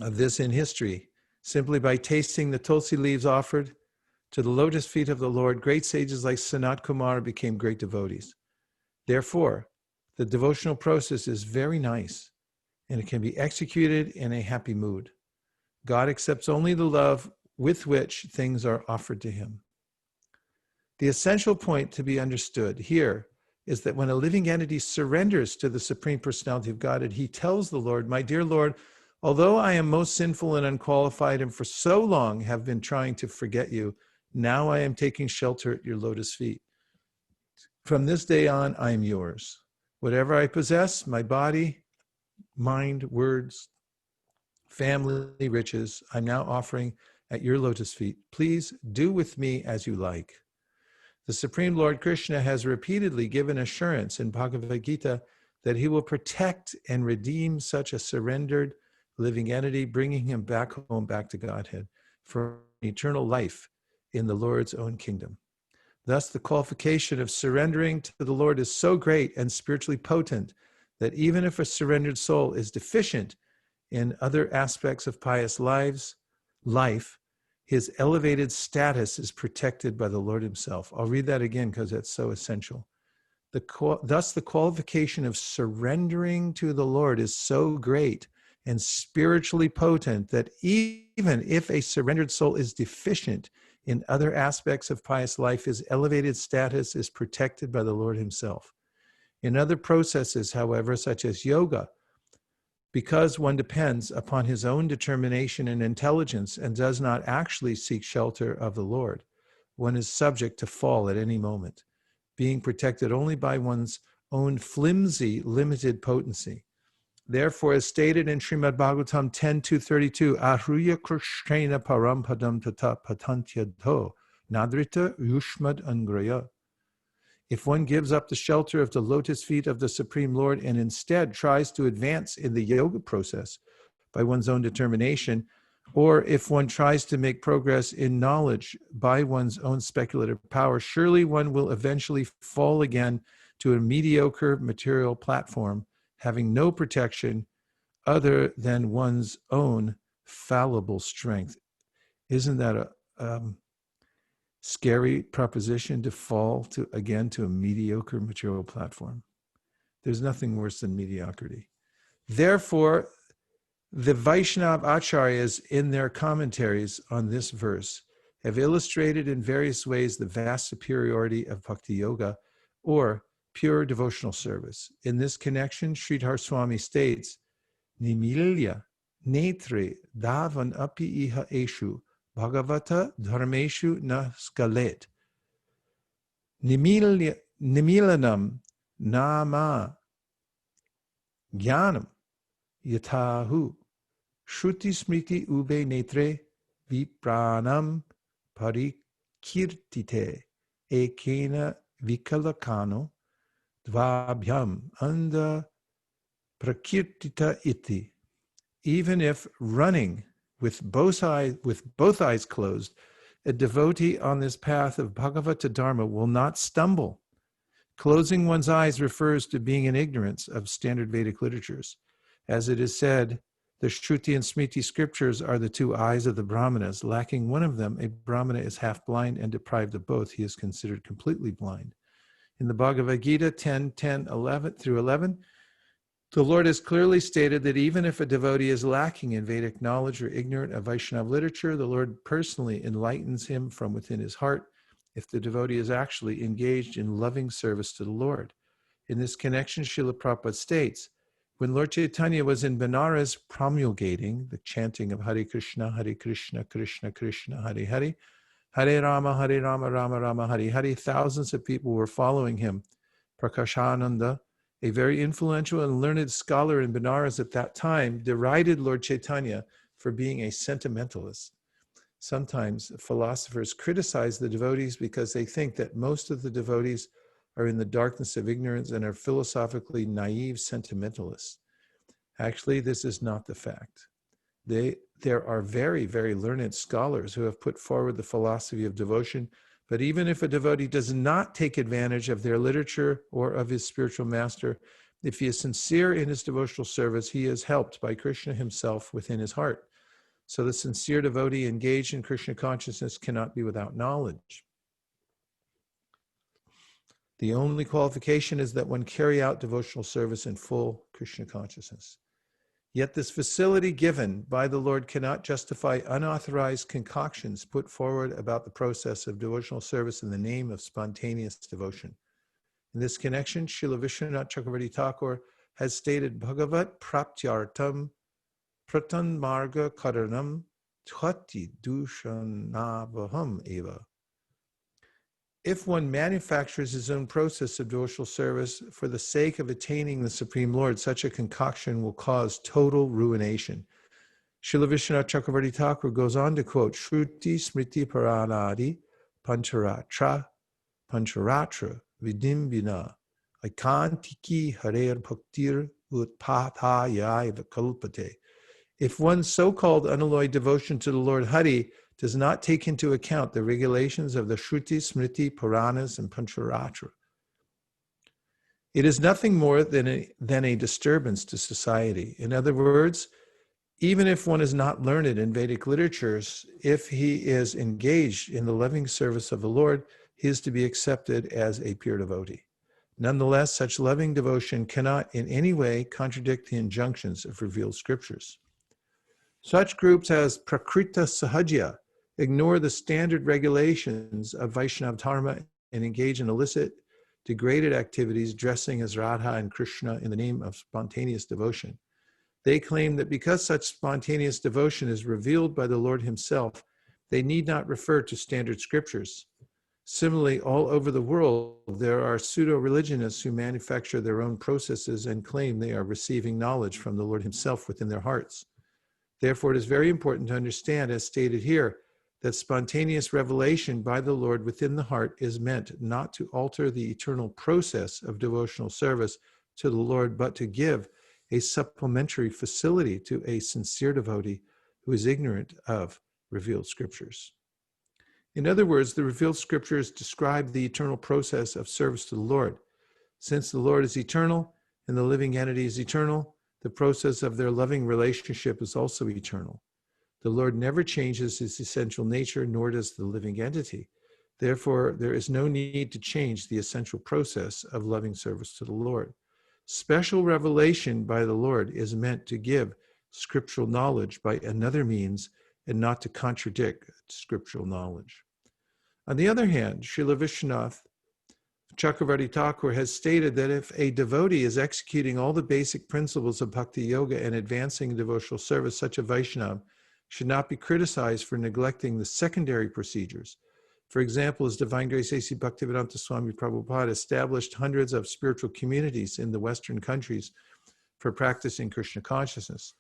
of this in history. Simply by tasting the tulsi leaves offered to the lotus feet of the Lord, great sages like Sanat Kumar became great devotees. Therefore, the devotional process is very nice, and it can be executed in a happy mood. God accepts only the love with which things are offered to him. The essential point to be understood here is that when a living entity surrenders to the Supreme Personality of Godhead, he tells the Lord, my dear Lord, although I am most sinful and unqualified and for so long have been trying to forget you, now I am taking shelter at your lotus feet. From this day on, I am yours. Whatever I possess, my body, mind, words, family, riches, I'm now offering at your lotus feet. Please do with me as you like. The Supreme Lord Krishna has repeatedly given assurance in Bhagavad Gita that he will protect and redeem such a surrendered living entity, bringing him back home, back to Godhead for eternal life in the Lord's own kingdom. Thus, the qualification of surrendering to the Lord is so great and spiritually potent that even if a surrendered soul is deficient in other aspects of pious life, his elevated status is protected by the Lord himself. I'll read that again because that's so essential. Thus, the qualification of surrendering to the Lord is so great and spiritually potent that even if a surrendered soul is deficient in other aspects of pious life, his elevated status is protected by the Lord himself. In other processes, however, such as yoga, because one depends upon his own determination and intelligence and does not actually seek shelter of the Lord, one is subject to fall at any moment, being protected only by one's own flimsy, limited potency. Therefore, as stated in Srimad Bhagavatam 10.232, Ahruya Krishnena Parampadam Tata Patantya Dho Nadrita Yushmad Angraya. If one gives up the shelter of the lotus feet of the Supreme Lord and instead tries to advance in the yoga process by one's own determination, or if one tries to make progress in knowledge by one's own speculative power, surely one will eventually fall again to a mediocre material platform, having no protection other than one's own fallible strength. Isn't that a scary proposition, to fall to a mediocre material platform? There's nothing worse than mediocrity. Therefore, the Vaishnava Acharyas in their commentaries on this verse have illustrated in various ways the vast superiority of Bhakti Yoga, or pure devotional service. In this connection, Sridhar Swami states, Nimilya netre davan api iha eshu bhagavata dharmeshu na skalet. Nimilanam nama jnanam yatahu shruti smriti ube netre vipranam parikirtite ekena vikalakano dvabhyam anda prakirtita iti. Even if running with both eyes closed, a devotee on this path of Bhagavata Dharma will not stumble. Closing one's eyes refers to being in ignorance of standard Vedic literatures. As it is said, the Shruti and Smriti scriptures are the two eyes of the Brahmanas. Lacking one of them, a Brahmana is half blind, and deprived of both, he is considered completely blind. In the Bhagavad Gita 10:10-11, the Lord has clearly stated that even if a devotee is lacking in Vedic knowledge or ignorant of Vaishnava literature, the Lord personally enlightens him from within his heart if the devotee is actually engaged in loving service to the Lord. In this connection, Srila Prabhupada states, when Lord Caitanya was in Benares promulgating the chanting of Hare Krishna, Krishna Krishna, Hare Hare, Hare Rama, Rama Rama, Hare Hare, thousands of people were following him. Prakashananda, a very influential and learned scholar in Benares at that time, derided Lord Caitanya for being a sentimentalist. Sometimes philosophers criticize the devotees because they think that most of the devotees are in the darkness of ignorance and are philosophically naive sentimentalists. Actually, this is not the fact. There are very, very learned scholars who have put forward the philosophy of devotion, but even if a devotee does not take advantage of their literature or of his spiritual master, if he is sincere in his devotional service, he is helped by Krishna himself within his heart. So the sincere devotee engaged in Krishna consciousness cannot be without knowledge. The only qualification is that one carry out devotional service in full Krishna consciousness. Yet this facility given by the Lord cannot justify unauthorized concoctions put forward about the process of devotional service in the name of spontaneous devotion. In this connection, Srila Vishwanath Chakravarti Thakur has stated, Bhagavat praptyartam pratan marga karanam tvati dushanavaham eva. If one manufactures his own process of devotional service for the sake of attaining the Supreme Lord, such a concoction will cause total ruination. Srila Vishwanath Chakravarti Thakur goes on to quote, Shruti Smriti Paranadi Pancharatra Vidimbina Aikantiki Harer Bhaktir Utpathaya Kalpate. If one's so-called unalloyed devotion to the Lord Hari does not take into account the regulations of the Shruti, Smriti, Puranas, and Pancharatra. It is nothing more than a disturbance to society. In other words, even if one is not learned in Vedic literatures, if he is engaged in the loving service of the Lord, he is to be accepted as a pure devotee. Nonetheless, such loving devotion cannot in any way contradict the injunctions of revealed scriptures. Such groups as Prakrita Sahajya ignore the standard regulations of Vaishnava Dharma and engage in illicit, degraded activities, dressing as Radha and Krishna in the name of spontaneous devotion. They claim that because such spontaneous devotion is revealed by the Lord himself, they need not refer to standard scriptures. Similarly, all over the world, there are pseudo-religionists who manufacture their own processes and claim they are receiving knowledge from the Lord himself within their hearts. Therefore, it is very important to understand, as stated here, that spontaneous revelation by the Lord within the heart is meant not to alter the eternal process of devotional service to the Lord, but to give a supplementary facility to a sincere devotee who is ignorant of revealed scriptures. In other words, the revealed scriptures describe the eternal process of service to the Lord. Since the Lord is eternal and the living entity is eternal, the process of their loving relationship is also eternal. The Lord never changes his essential nature, nor does the living entity. Therefore, there is no need to change the essential process of loving service to the Lord. Special revelation by the Lord is meant to give scriptural knowledge by another means and not to contradict scriptural knowledge. On the other hand, Srila Vishwanath Chakravarti Thakur has stated that if a devotee is executing all the basic principles of bhakti yoga and advancing devotional service, such a Vaishnava should not be criticized for neglecting the secondary procedures. For example, His Divine Grace A.C. Bhaktivedanta Swami Prabhupada established hundreds of spiritual communities in the Western countries for practicing Krishna consciousness.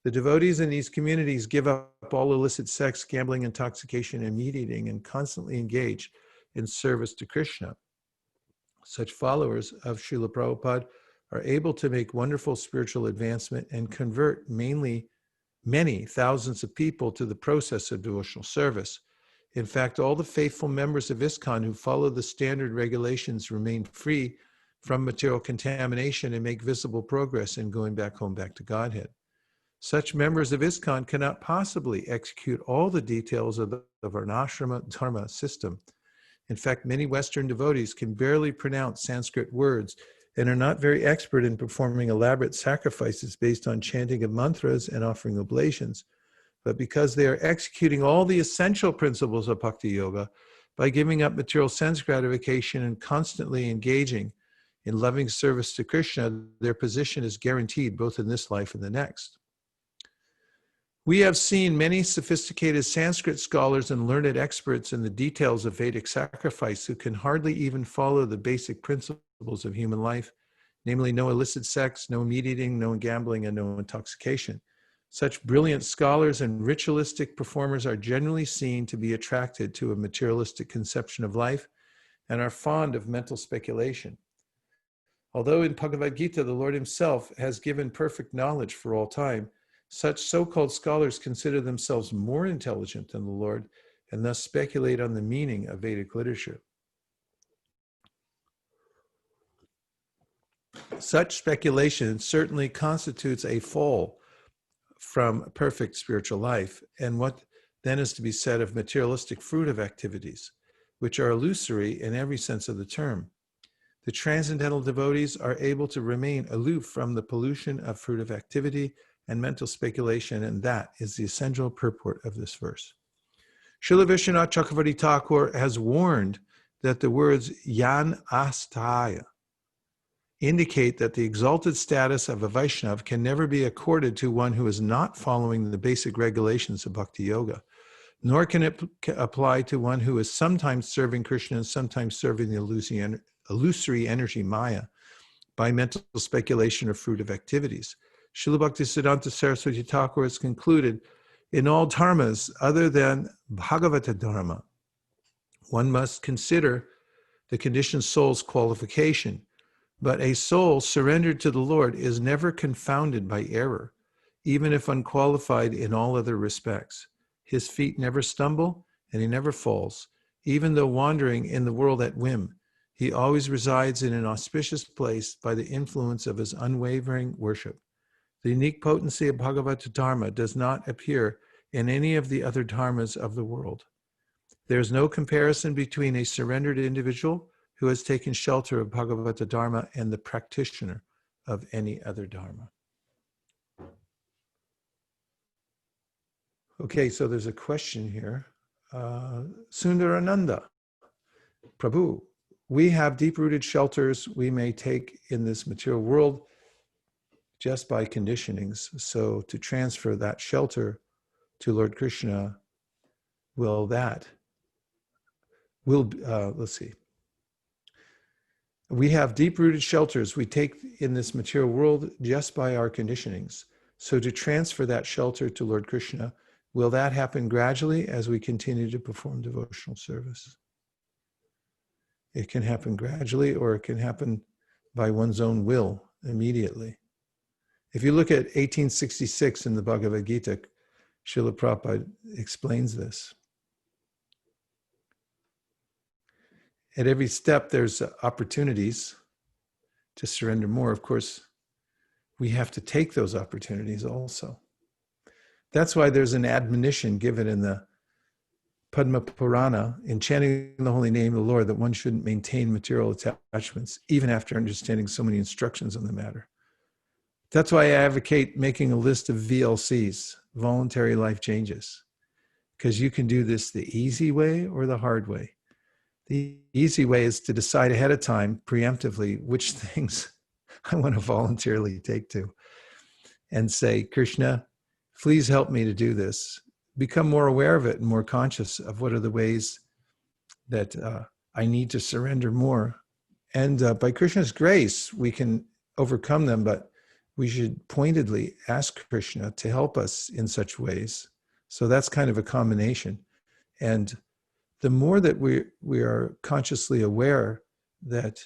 The devotees in these communities give up all illicit sex, gambling, intoxication, and meat eating, and constantly engage in service to Krishna. Such followers of Srila Prabhupada are able to make wonderful spiritual advancement and convert many thousands of people to the process of devotional service. In fact, all the faithful members of ISKCON who follow the standard regulations remain free from material contamination and make visible progress in going back home, back to Godhead. Such members of ISKCON cannot possibly execute all the details of our Varnashrama Dharma system. In fact, many Western devotees can barely pronounce Sanskrit words and are not very expert in performing elaborate sacrifices based on chanting of mantras and offering oblations. But because they are executing all the essential principles of bhakti yoga by giving up material sense gratification and constantly engaging in loving service to Krishna, their position is guaranteed both in this life and the next. We have seen many sophisticated Sanskrit scholars and learned experts in the details of Vedic sacrifice who can hardly even follow the basic principles of human life, namely no illicit sex, no meat eating, no gambling, and no intoxication. Such brilliant scholars and ritualistic performers are generally seen to be attracted to a materialistic conception of life and are fond of mental speculation. Although in Bhagavad Gita, the Lord himself has given perfect knowledge for all time, such so-called scholars consider themselves more intelligent than the Lord and thus speculate on the meaning of Vedic literature. Such speculation certainly constitutes a fall from perfect spiritual life, and what then is to be said of materialistic fruitive activities, which are illusory in every sense of the term. The transcendental devotees are able to remain aloof from the pollution of fruitive activity and mental speculation, and that is the essential purport of this verse. Srila Vishwanath Chakravarti Thakur has warned that the words yan astaya indicate that the exalted status of a Vaishnava can never be accorded to one who is not following the basic regulations of bhakti yoga, nor can it apply to one who is sometimes serving Krishna and sometimes serving the illusory energy Maya by mental speculation or fruitive activities. Srila Bhaktisiddhanta Saraswati Thakur has concluded, in all dharmas other than Bhagavata Dharma, one must consider the conditioned soul's qualification, but a soul surrendered to the Lord is never confounded by error, even if unqualified in all other respects. His feet never stumble, and he never falls. Even though wandering in the world at whim, he always resides in an auspicious place by the influence of his unwavering worship. The unique potency of Bhagavata Dharma does not appear in any of the other dharmas of the world. There is no comparison between a surrendered individual who has taken shelter of Bhagavata Dharma and the practitioner of any other dharma. Okay, so there's a question here. Sundarananda, Prabhu, we have deep-rooted shelters we may take in this material world just by conditionings. So to transfer that shelter to Lord Krishna, let's see. We have deep-rooted shelters we take in this material world just by our conditionings. So to transfer that shelter to Lord Krishna, will that happen gradually as we continue to perform devotional service? It can happen gradually, or it can happen by one's own will immediately. If you look at 1866 in the Bhagavad Gita, Srila Prabhupada explains this. At every step, there's opportunities to surrender more. Of course, we have to take those opportunities also. That's why there's an admonition given in the Padma Purana in chanting the holy name of the Lord that one shouldn't maintain material attachments, even after understanding so many instructions on the matter. That's why I advocate making a list of VLCs, voluntary life changes, because you can do this the easy way or the hard way. The easy way is to decide ahead of time, preemptively, which things I want to voluntarily take to, and say, Krishna, please help me to do this. Become more aware of it and more conscious of what are the ways that I need to surrender more. And by Krishna's grace, we can overcome them, but we should pointedly ask Krishna to help us in such ways. So that's kind of a combination. And the more that we are consciously aware that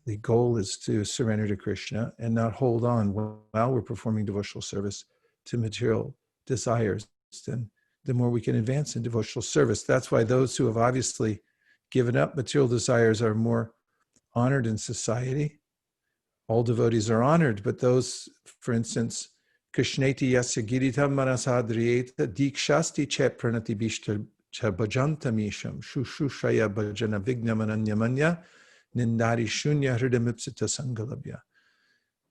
the goal is to surrender to Krishna and not hold on while we're performing devotional service to material desires, then the more we can advance in devotional service. That's why those who have obviously given up material desires are more honored in society. All devotees are honored, but those, for instance, Krishneti yasya giritam manasadriyeta dikshasti chet pranati bishta cha bhajanta misham shushushaya bhajana vignamananyamanya nindari shunya hridamipsita sangalabhya.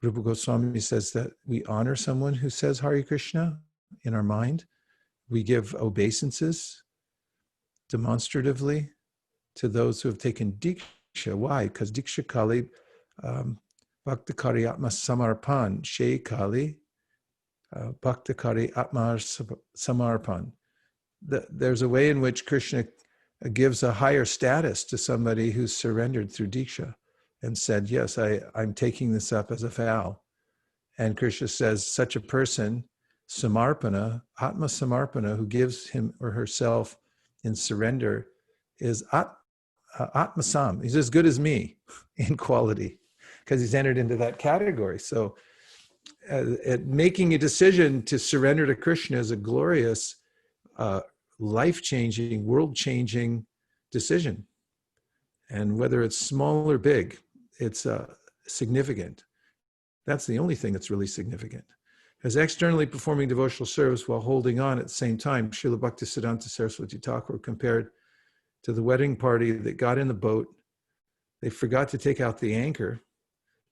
Rupa Goswami says that we honor someone who says Hare Krishna in our mind. We give obeisances demonstratively to those who have taken Diksha. Why? Because Diksha Kali, Bhakta Kari Atma Samarpan, She Kali, Bhakta Kari Atma Samarpan. There's a way in which Krishna gives a higher status to somebody who's surrendered through Diksha and said, yes, I'm taking this up as a vow. And Krishna says, such a person, Samarpana, Atma Samarpana, who gives him or herself in surrender, is Atma Sam. He's as good as me in quality because he's entered into that category. So making a decision to surrender to Krishna is a glorious, life-changing, world-changing decision. And whether it's small or big, it's significant. That's the only thing that's really significant. As externally performing devotional service while holding on at the same time, Srila Bhaktisiddhanta Saraswati Thakur compared to the wedding party that got in the boat. They forgot to take out the anchor,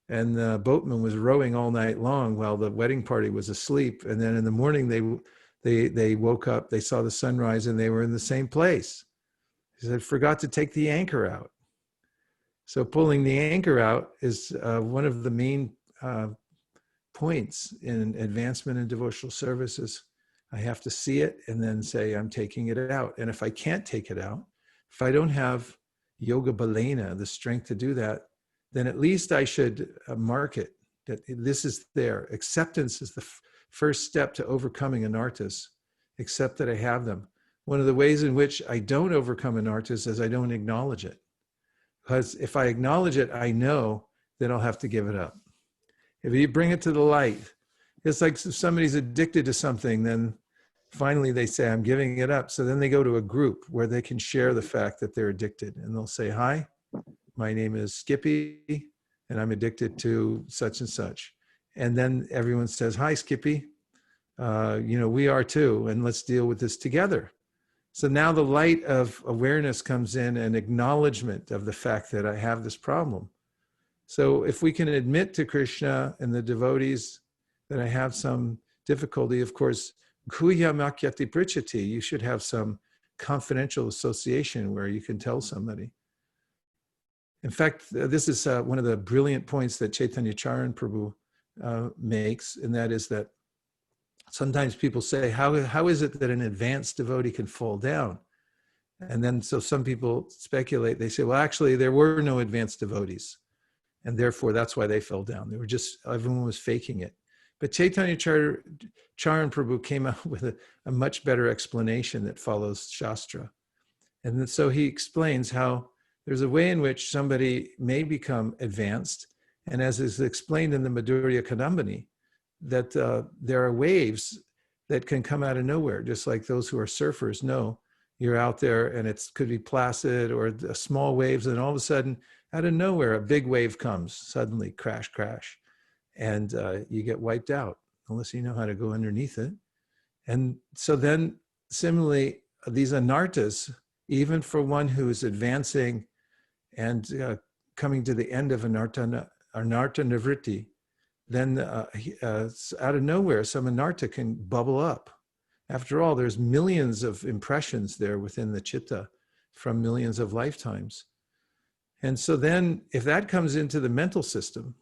and the boatman was rowing all night long while the wedding party was asleep. And then in the morning, they woke up, they saw the sunrise, and they were in the same place. He said, forgot to take the anchor out. So pulling the anchor out is one of the main points in advancement in devotional services. I have to see it and then say, I'm taking it out. And if I can't take it out, if I don't have yoga balena, the strength to do that, then at least I should mark it, that this is there. Acceptance is the first step to overcoming anarthas. Accept that I have them. One of the ways in which I don't overcome anarthas is I don't acknowledge it. Because if I acknowledge it, I know that I'll have to give it up. If you bring it to the light, it's like if somebody's addicted to something, then finally they say, I'm giving it up. So then they go to a group where they can share the fact that they're addicted. And they'll say, hi, my name is Skippy, and I'm addicted to such and such. And then everyone says, hi, Skippy. We are too, and let's deal with this together. So now the light of awareness comes in, and acknowledgement of the fact that I have this problem. So if we can admit to Krishna and the devotees that I have some difficulty, of course, guhya makyati prichati, you should have some confidential association where you can tell somebody. In fact, this is one of the brilliant points that Caitanya Charan Prabhu makes, and that is that sometimes people say, how is it that an advanced devotee can fall down? And then so some people speculate, they say, well, actually, there were no advanced devotees. And therefore, that's why they fell down. They were just, everyone was faking it. But Caitanya Charan Prabhu came out with a much better explanation that follows Shastra. And so he explains how there's a way in which somebody may become advanced. And as is explained in the Madhurya Kadambini, that there are waves that can come out of nowhere, just like those who are surfers know. You're out there and it could be placid or small waves, and all of a sudden, out of nowhere, a big wave comes, suddenly crash, crash, and you get wiped out unless you know how to go underneath it. And so then, similarly, these anartas, even for one who is advancing and coming to the end of anarta nivritti, then out of nowhere, some anarta can bubble up. After all, there's millions of impressions there within the chitta from millions of lifetimes. And so then if that comes into the mental system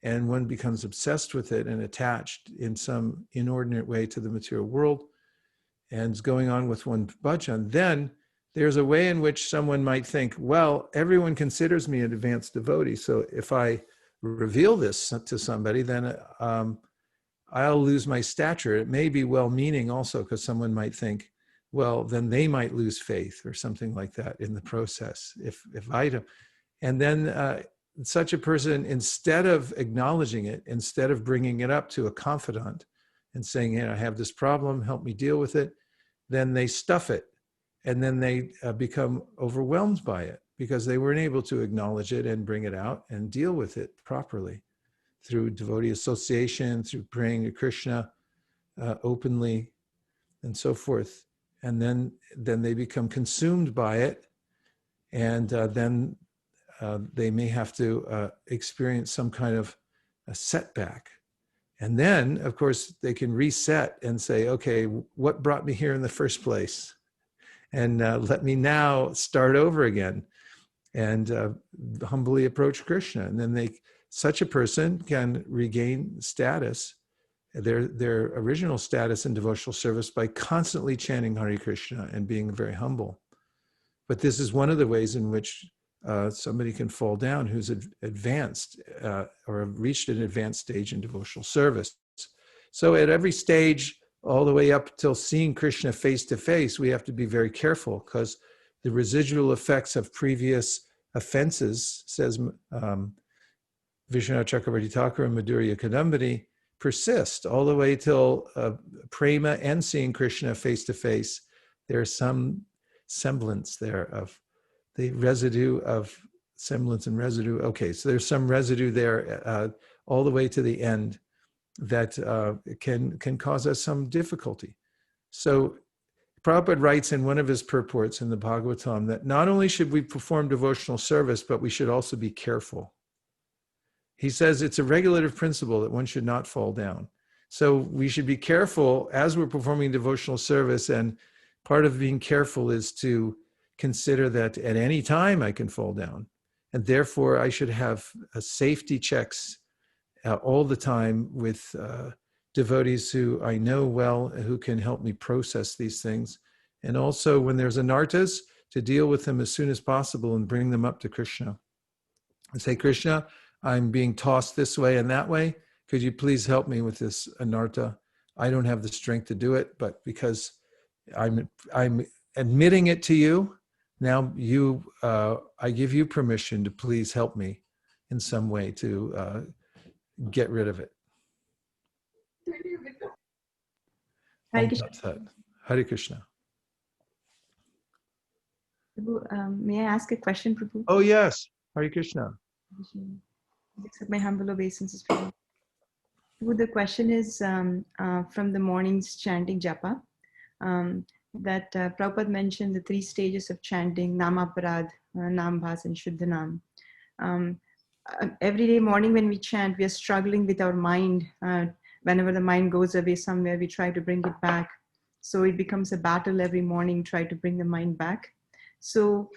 and one becomes obsessed with it and attached in some inordinate way to the material world and is going on with one bhajan, then there's a way in which someone might think, well, everyone considers me an advanced devotee. So if I reveal this to somebody, then I'll lose my stature. It may be well-meaning also, because someone might think, well, then they might lose faith or something like that in the process. If I don't, and then such a person, instead of acknowledging it, instead of bringing it up to a confidant and saying, hey, I have this problem, help me deal with it, then they stuff it. And then they become overwhelmed by it because they weren't able to acknowledge it and bring it out and deal with it properly through devotee association, through praying to Krishna openly, and so forth. And then they become consumed by it, and then they may have to experience some kind of a setback. And then, of course, they can reset and say, okay, what brought me here in the first place? And let me now start over again and humbly approach Krishna. And then such a person can regain status, their original status in devotional service, by constantly chanting Hare Krishna and being very humble. But this is one of the ways in which somebody can fall down who's advanced or reached an advanced stage in devotional service. So at every stage, all the way up till seeing Krishna face to face, we have to be very careful, because the residual effects of previous offenses, says Vishwanath Chakravarti Thakur and Madhurya Kadambini, persist all the way till prema and seeing Krishna face to face. There's some semblance there of the residue of semblance and residue. Okay, so there's some residue there all the way to the end that can cause us some difficulty. So Prabhupada writes in one of his purports in the Bhagavatam that not only should we perform devotional service, but we should also be careful. He says it's a regulative principle that one should not fall down. So we should be careful as we're performing devotional service, and part of being careful is to consider that at any time I can fall down, and therefore I should have safety checks all the time with devotees who I know well, who can help me process these things. And also when there's anartas, to deal with them as soon as possible and bring them up to Krishna. And say, Krishna, I'm being tossed this way and that way. Could you please help me with this anarta? I don't have the strength to do it, but because I'm admitting it to you, now I give you permission to please help me in some way to get rid of it.
Hare Krishna.
Hare Krishna.
Prabhu, may I ask a question, Prabhu?
Oh, yes. Hare Krishna.
Accept my humble obeisances, Prabhu. Prabhu, the question is from the morning's chanting japa. That Prabhupada mentioned the 3 stages of chanting, Namaparad, Nambhas, and Shuddhanam. Every day morning when we chant, we are struggling with our mind. Whenever the mind goes away somewhere, we try to bring it back. So it becomes a battle every morning, try to bring the mind back. So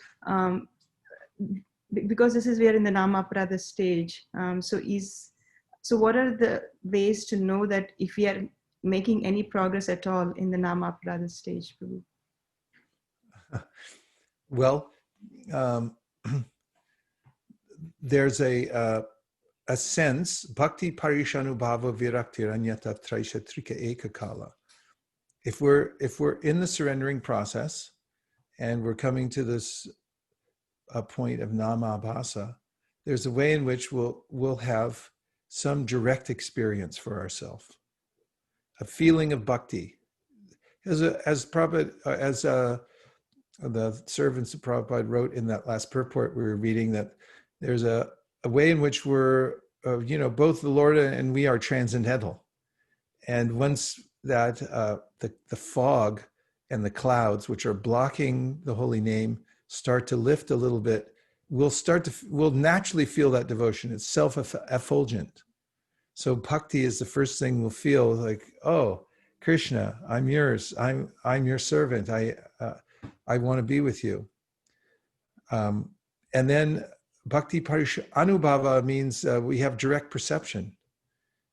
because this is we are in the Namaparada stage, so what are the ways to know that if we are making any progress at all in the Namaparada stage, Prabhu?
Well, there's a sense, bhakti parishanubhava viraktiranyata traishatrika ekakala. If we're in the surrendering process and we're coming to this point of namabhasa, there's a way in which we'll have some direct experience for ourselves, a feeling of bhakti. As Prabhupada, as the servants of Prabhupada wrote in that last purport we were reading, that there's a way in which we're, both the Lord and we are transcendental. And once that the fog and the clouds, which are blocking the holy name, start to lift a little bit, we'll naturally feel that devotion. It's self-effulgent. So bhakti is the first thing we'll feel, like, oh, Krishna, I'm yours. I'm your servant. I want to be with you. And then bhakti anubhava means we have direct perception.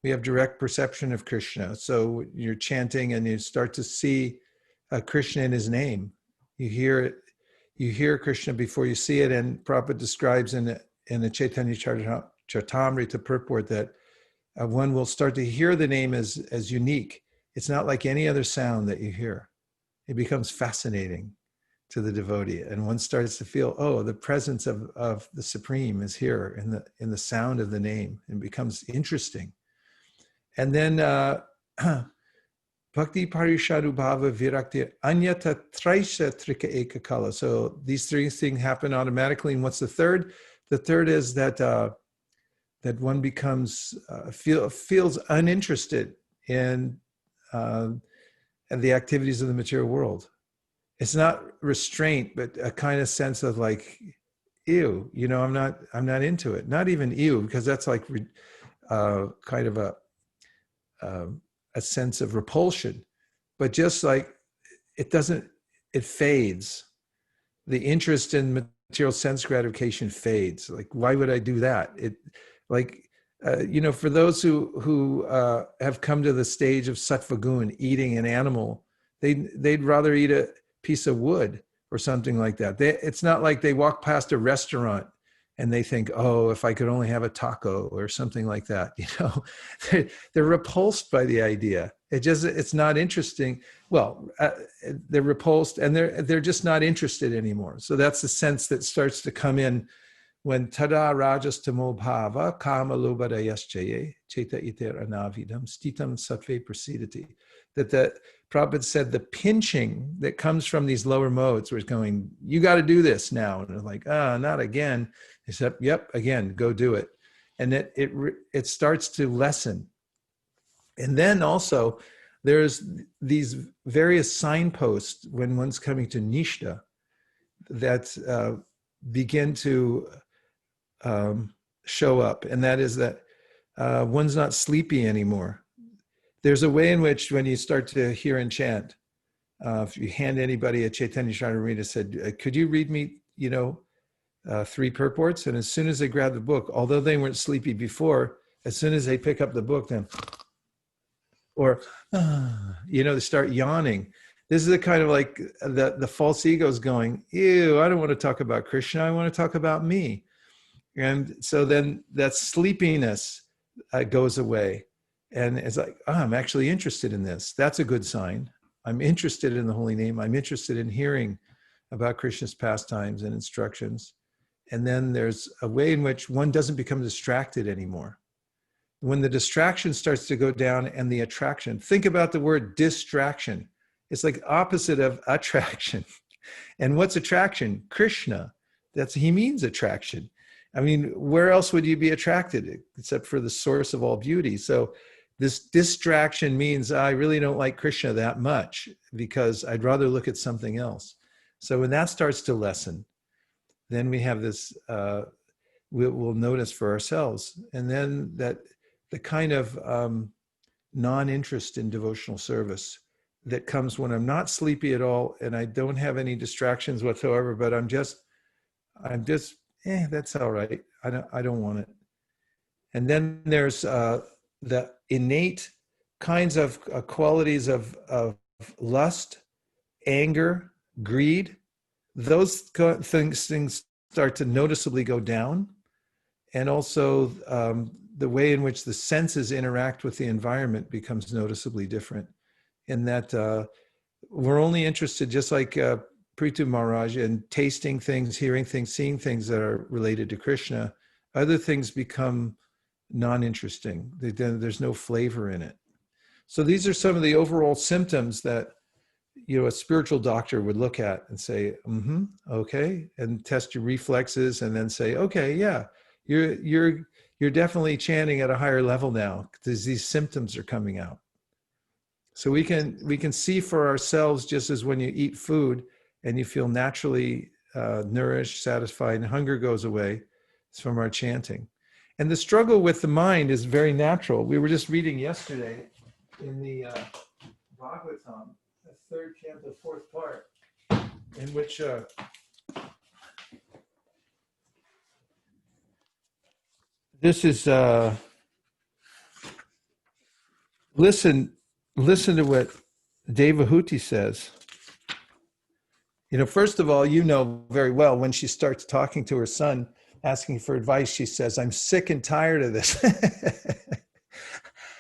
We have direct perception of Krishna. So you're chanting and you start to see Krishna in his name. You hear it. You hear Krishna before you see it. And Prabhupada describes in the Caitanya caritamrta purport that one will start to hear the name as unique. It's not like any other sound that you hear. It becomes fascinating to the devotee, and one starts to feel, oh, the presence of the Supreme is here in the sound of the name, and becomes interesting. And then bhakti parishadubhava virakti anyata traisha trika ekakala. So these 3 things happen automatically. And what's the third? The third is that that one becomes feels uninterested in the activities of the material world. It's not restraint, but a kind of sense of like, ew, I'm not into it. Not even ew, because that's like kind of a sense of repulsion, but just like it fades. The interest in material sense gratification fades. Like, why would I do that? For those who have come to the stage of sattva-gun, eating an animal, they'd rather eat a piece of wood or something like that. It's not like they walk past a restaurant and they think, oh, if I could only have a taco or something like that. They're repulsed by the idea. It's not interesting. Well, they're repulsed and they're just not interested anymore. So that's the sense that starts to come in when tada rajastamo bhava kama lobhadayaschaye cheta iter anavidam stitam sattve prasidati. That the Prabhupada said the pinching that comes from these lower modes was going, you got to do this now. And they're like, not again. Except, yep, again, go do it. And it starts to lessen. And then also there's these various signposts when one's coming to Nishta that begin to show up. And that is that one's not sleepy anymore. There's a way in which when you start to hear and chant, if you hand anybody a Caitanya Charitamrita, said, could you read me, 3 purports? And as soon as they grab the book, although they weren't sleepy before, as soon as they pick up the book, then, or, they start yawning. This is the kind of like the false ego is going, ew, I don't want to talk about Krishna. I want to talk about me. And so then that sleepiness goes away. And it's like, I'm actually interested in this. That's a good sign. I'm interested in the holy name. I'm interested in hearing about Krishna's pastimes and instructions. And then there's a way in which one doesn't become distracted anymore. When the distraction starts to go down and the attraction, think about the word distraction. It's like opposite of attraction. And what's attraction? Krishna. He means attraction. I mean, where else would you be attracted except for the source of all beauty? So this distraction means I really don't like Krishna that much because I'd rather look at something else. So when that starts to lessen, then we have this, we'll notice for ourselves. And then that the kind of non-interest in devotional service that comes when I'm not sleepy at all and I don't have any distractions whatsoever, but I'm just, that's all right. I don't want it. And then there's the innate kinds of qualities of lust, anger, greed. Those things start to noticeably go down. And also the way in which the senses interact with the environment becomes noticeably different. In that we're only interested, just like Prithu Maharaj, in tasting things, hearing things, seeing things that are related to Krishna. Other things become non-interesting. There's no flavor in it. So these are some of the overall symptoms that a spiritual doctor would look at and say, okay, and test your reflexes, and then say, okay, yeah, you're definitely chanting at a higher level now because these symptoms are coming out. So we can see for ourselves, just as when you eat food and you feel naturally nourished, satisfied, and hunger goes away, it's from our chanting. And the struggle with the mind is very natural. We were just reading yesterday in the Bhagavatam, the third canto, fourth part, in which this is listen to what Devahuti says. First of all, very well, when she starts talking to her son, asking for advice, she says, I'm sick and tired of this.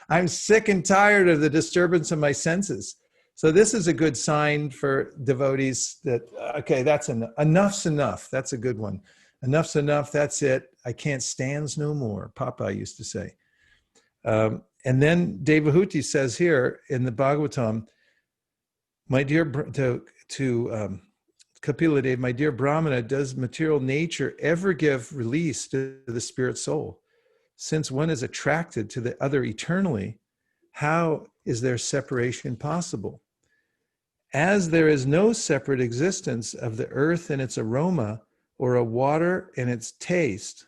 I'm sick and tired of the disturbance of my senses. So this is a good sign for devotees that, okay, that's enough. Enough's enough. That's a good one. Enough's enough. That's it. I can't stands no more, Papa used to say. And then Devahuti says here in the Bhagavatam, my dear, to Kapila Dev, my dear Brahmana, does material nature ever give release to the spirit soul? Since one is attracted to the other eternally, how is their separation possible? As there is no separate existence of the earth and its aroma, or a water and its taste,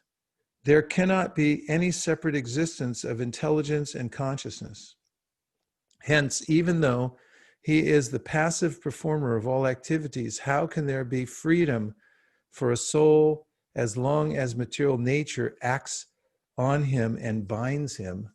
there cannot be any separate existence of intelligence and consciousness. Hence, even though he is the passive performer of all activities, how can there be freedom for a soul as long as material nature acts on him and binds him?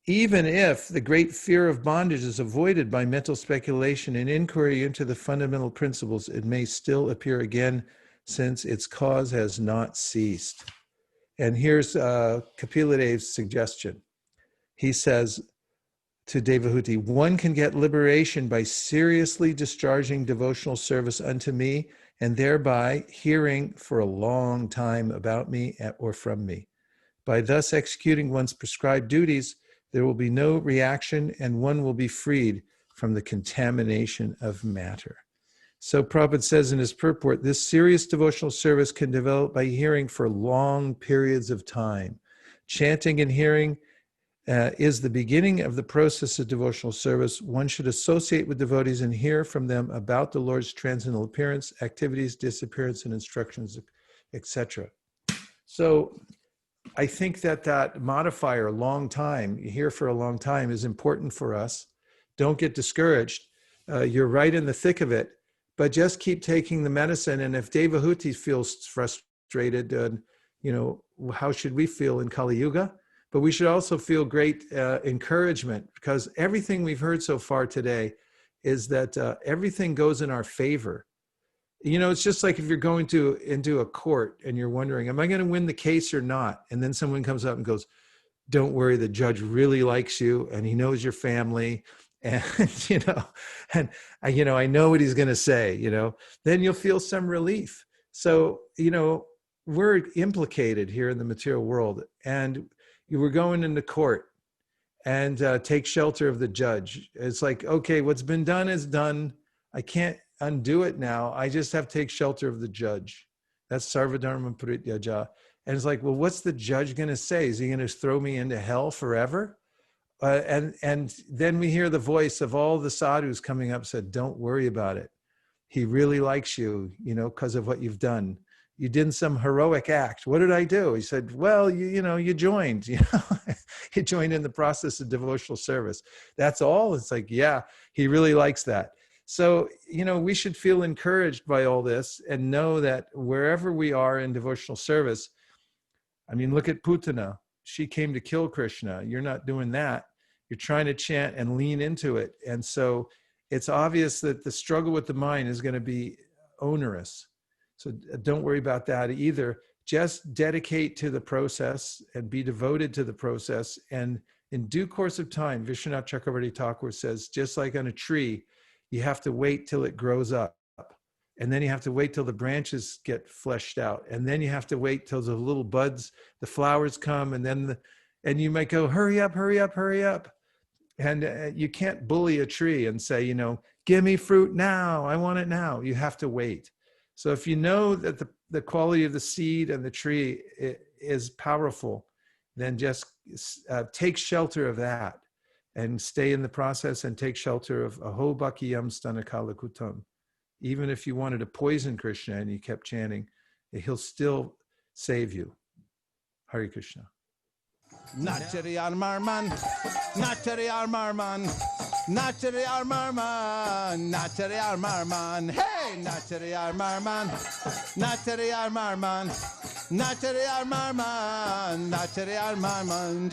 Even if the great fear of bondage is avoided by mental speculation and inquiry into the fundamental principles, it may still appear again, since its cause has not ceased. And here's Kapila Dev's suggestion. He says to Devahuti, one can get liberation by seriously discharging devotional service unto me, and thereby hearing for a long time about me or from me. By thus executing one's prescribed duties, there will be no reaction, and one will be freed from the contamination of matter. So Prabhupada says in his purport, this serious devotional service can develop by hearing for long periods of time. Chanting and hearing is the beginning of the process of devotional service. One should associate with devotees and hear from them about the Lord's transcendental appearance, activities, disappearance, and instructions, etc. So I think that modifier, long time, here for a long time, is important for us. Don't get discouraged. You're right in the thick of it, but just keep taking the medicine. And if Devahuti feels frustrated, how should we feel in Kali Yuga? But we should also feel great encouragement, because everything we've heard so far today is that everything goes in our favor. It's just like if you're going into a court and you're wondering, am I going to win the case or not? And then someone comes up and goes, don't worry, the judge really likes you and he knows your family. And, I know what he's going to say, then you'll feel some relief. So, we're implicated here in the material world, and you were going into court, and take shelter of the judge. It's like, okay, what's been done is done. I can't undo it now. I just have to take shelter of the judge. That's sarvadharma parityaja. And it's like, well, what's the judge going to say? Is he going to throw me into hell forever? And then we hear the voice of all the sadhus coming up, said, don't worry about it. He really likes you, because of what you've done. You did some heroic act. What did I do? He said, well, you joined, you joined in the process of devotional service. That's all. It's like, yeah, he really likes that. So, we should feel encouraged by all this and know that wherever we are in devotional service, I mean, look at Putana. She came to kill Krishna. You're not doing that. You're trying to chant and lean into it. And so it's obvious that the struggle with the mind is going to be onerous. So don't worry about that either. Just dedicate to the process and be devoted to the process. And in due course of time, Vishwanath Chakravarti Thakur says, just like on a tree, you have to wait till it grows up. And then you have to wait till the branches get fleshed out. And then you have to wait till the little buds, the flowers come, and you might go, hurry up, hurry up, hurry up. And you can't bully a tree and say, give me fruit now. I want it now. You have to wait. So if you know that the quality of the seed and the tree is powerful, then just take shelter of that and stay in the process and take shelter of aho bhakiyam stanakala kutam. Even if you wanted to poison Krishna and you kept chanting, he'll still save you. Hare Krishna.
Nachari Armarman, Nachari Armarman, Nachari Armarman, Nachari Armarman, hey, Nachari Armarman, Nachari Armarman, Nachari Armarman, Nachari Armarman.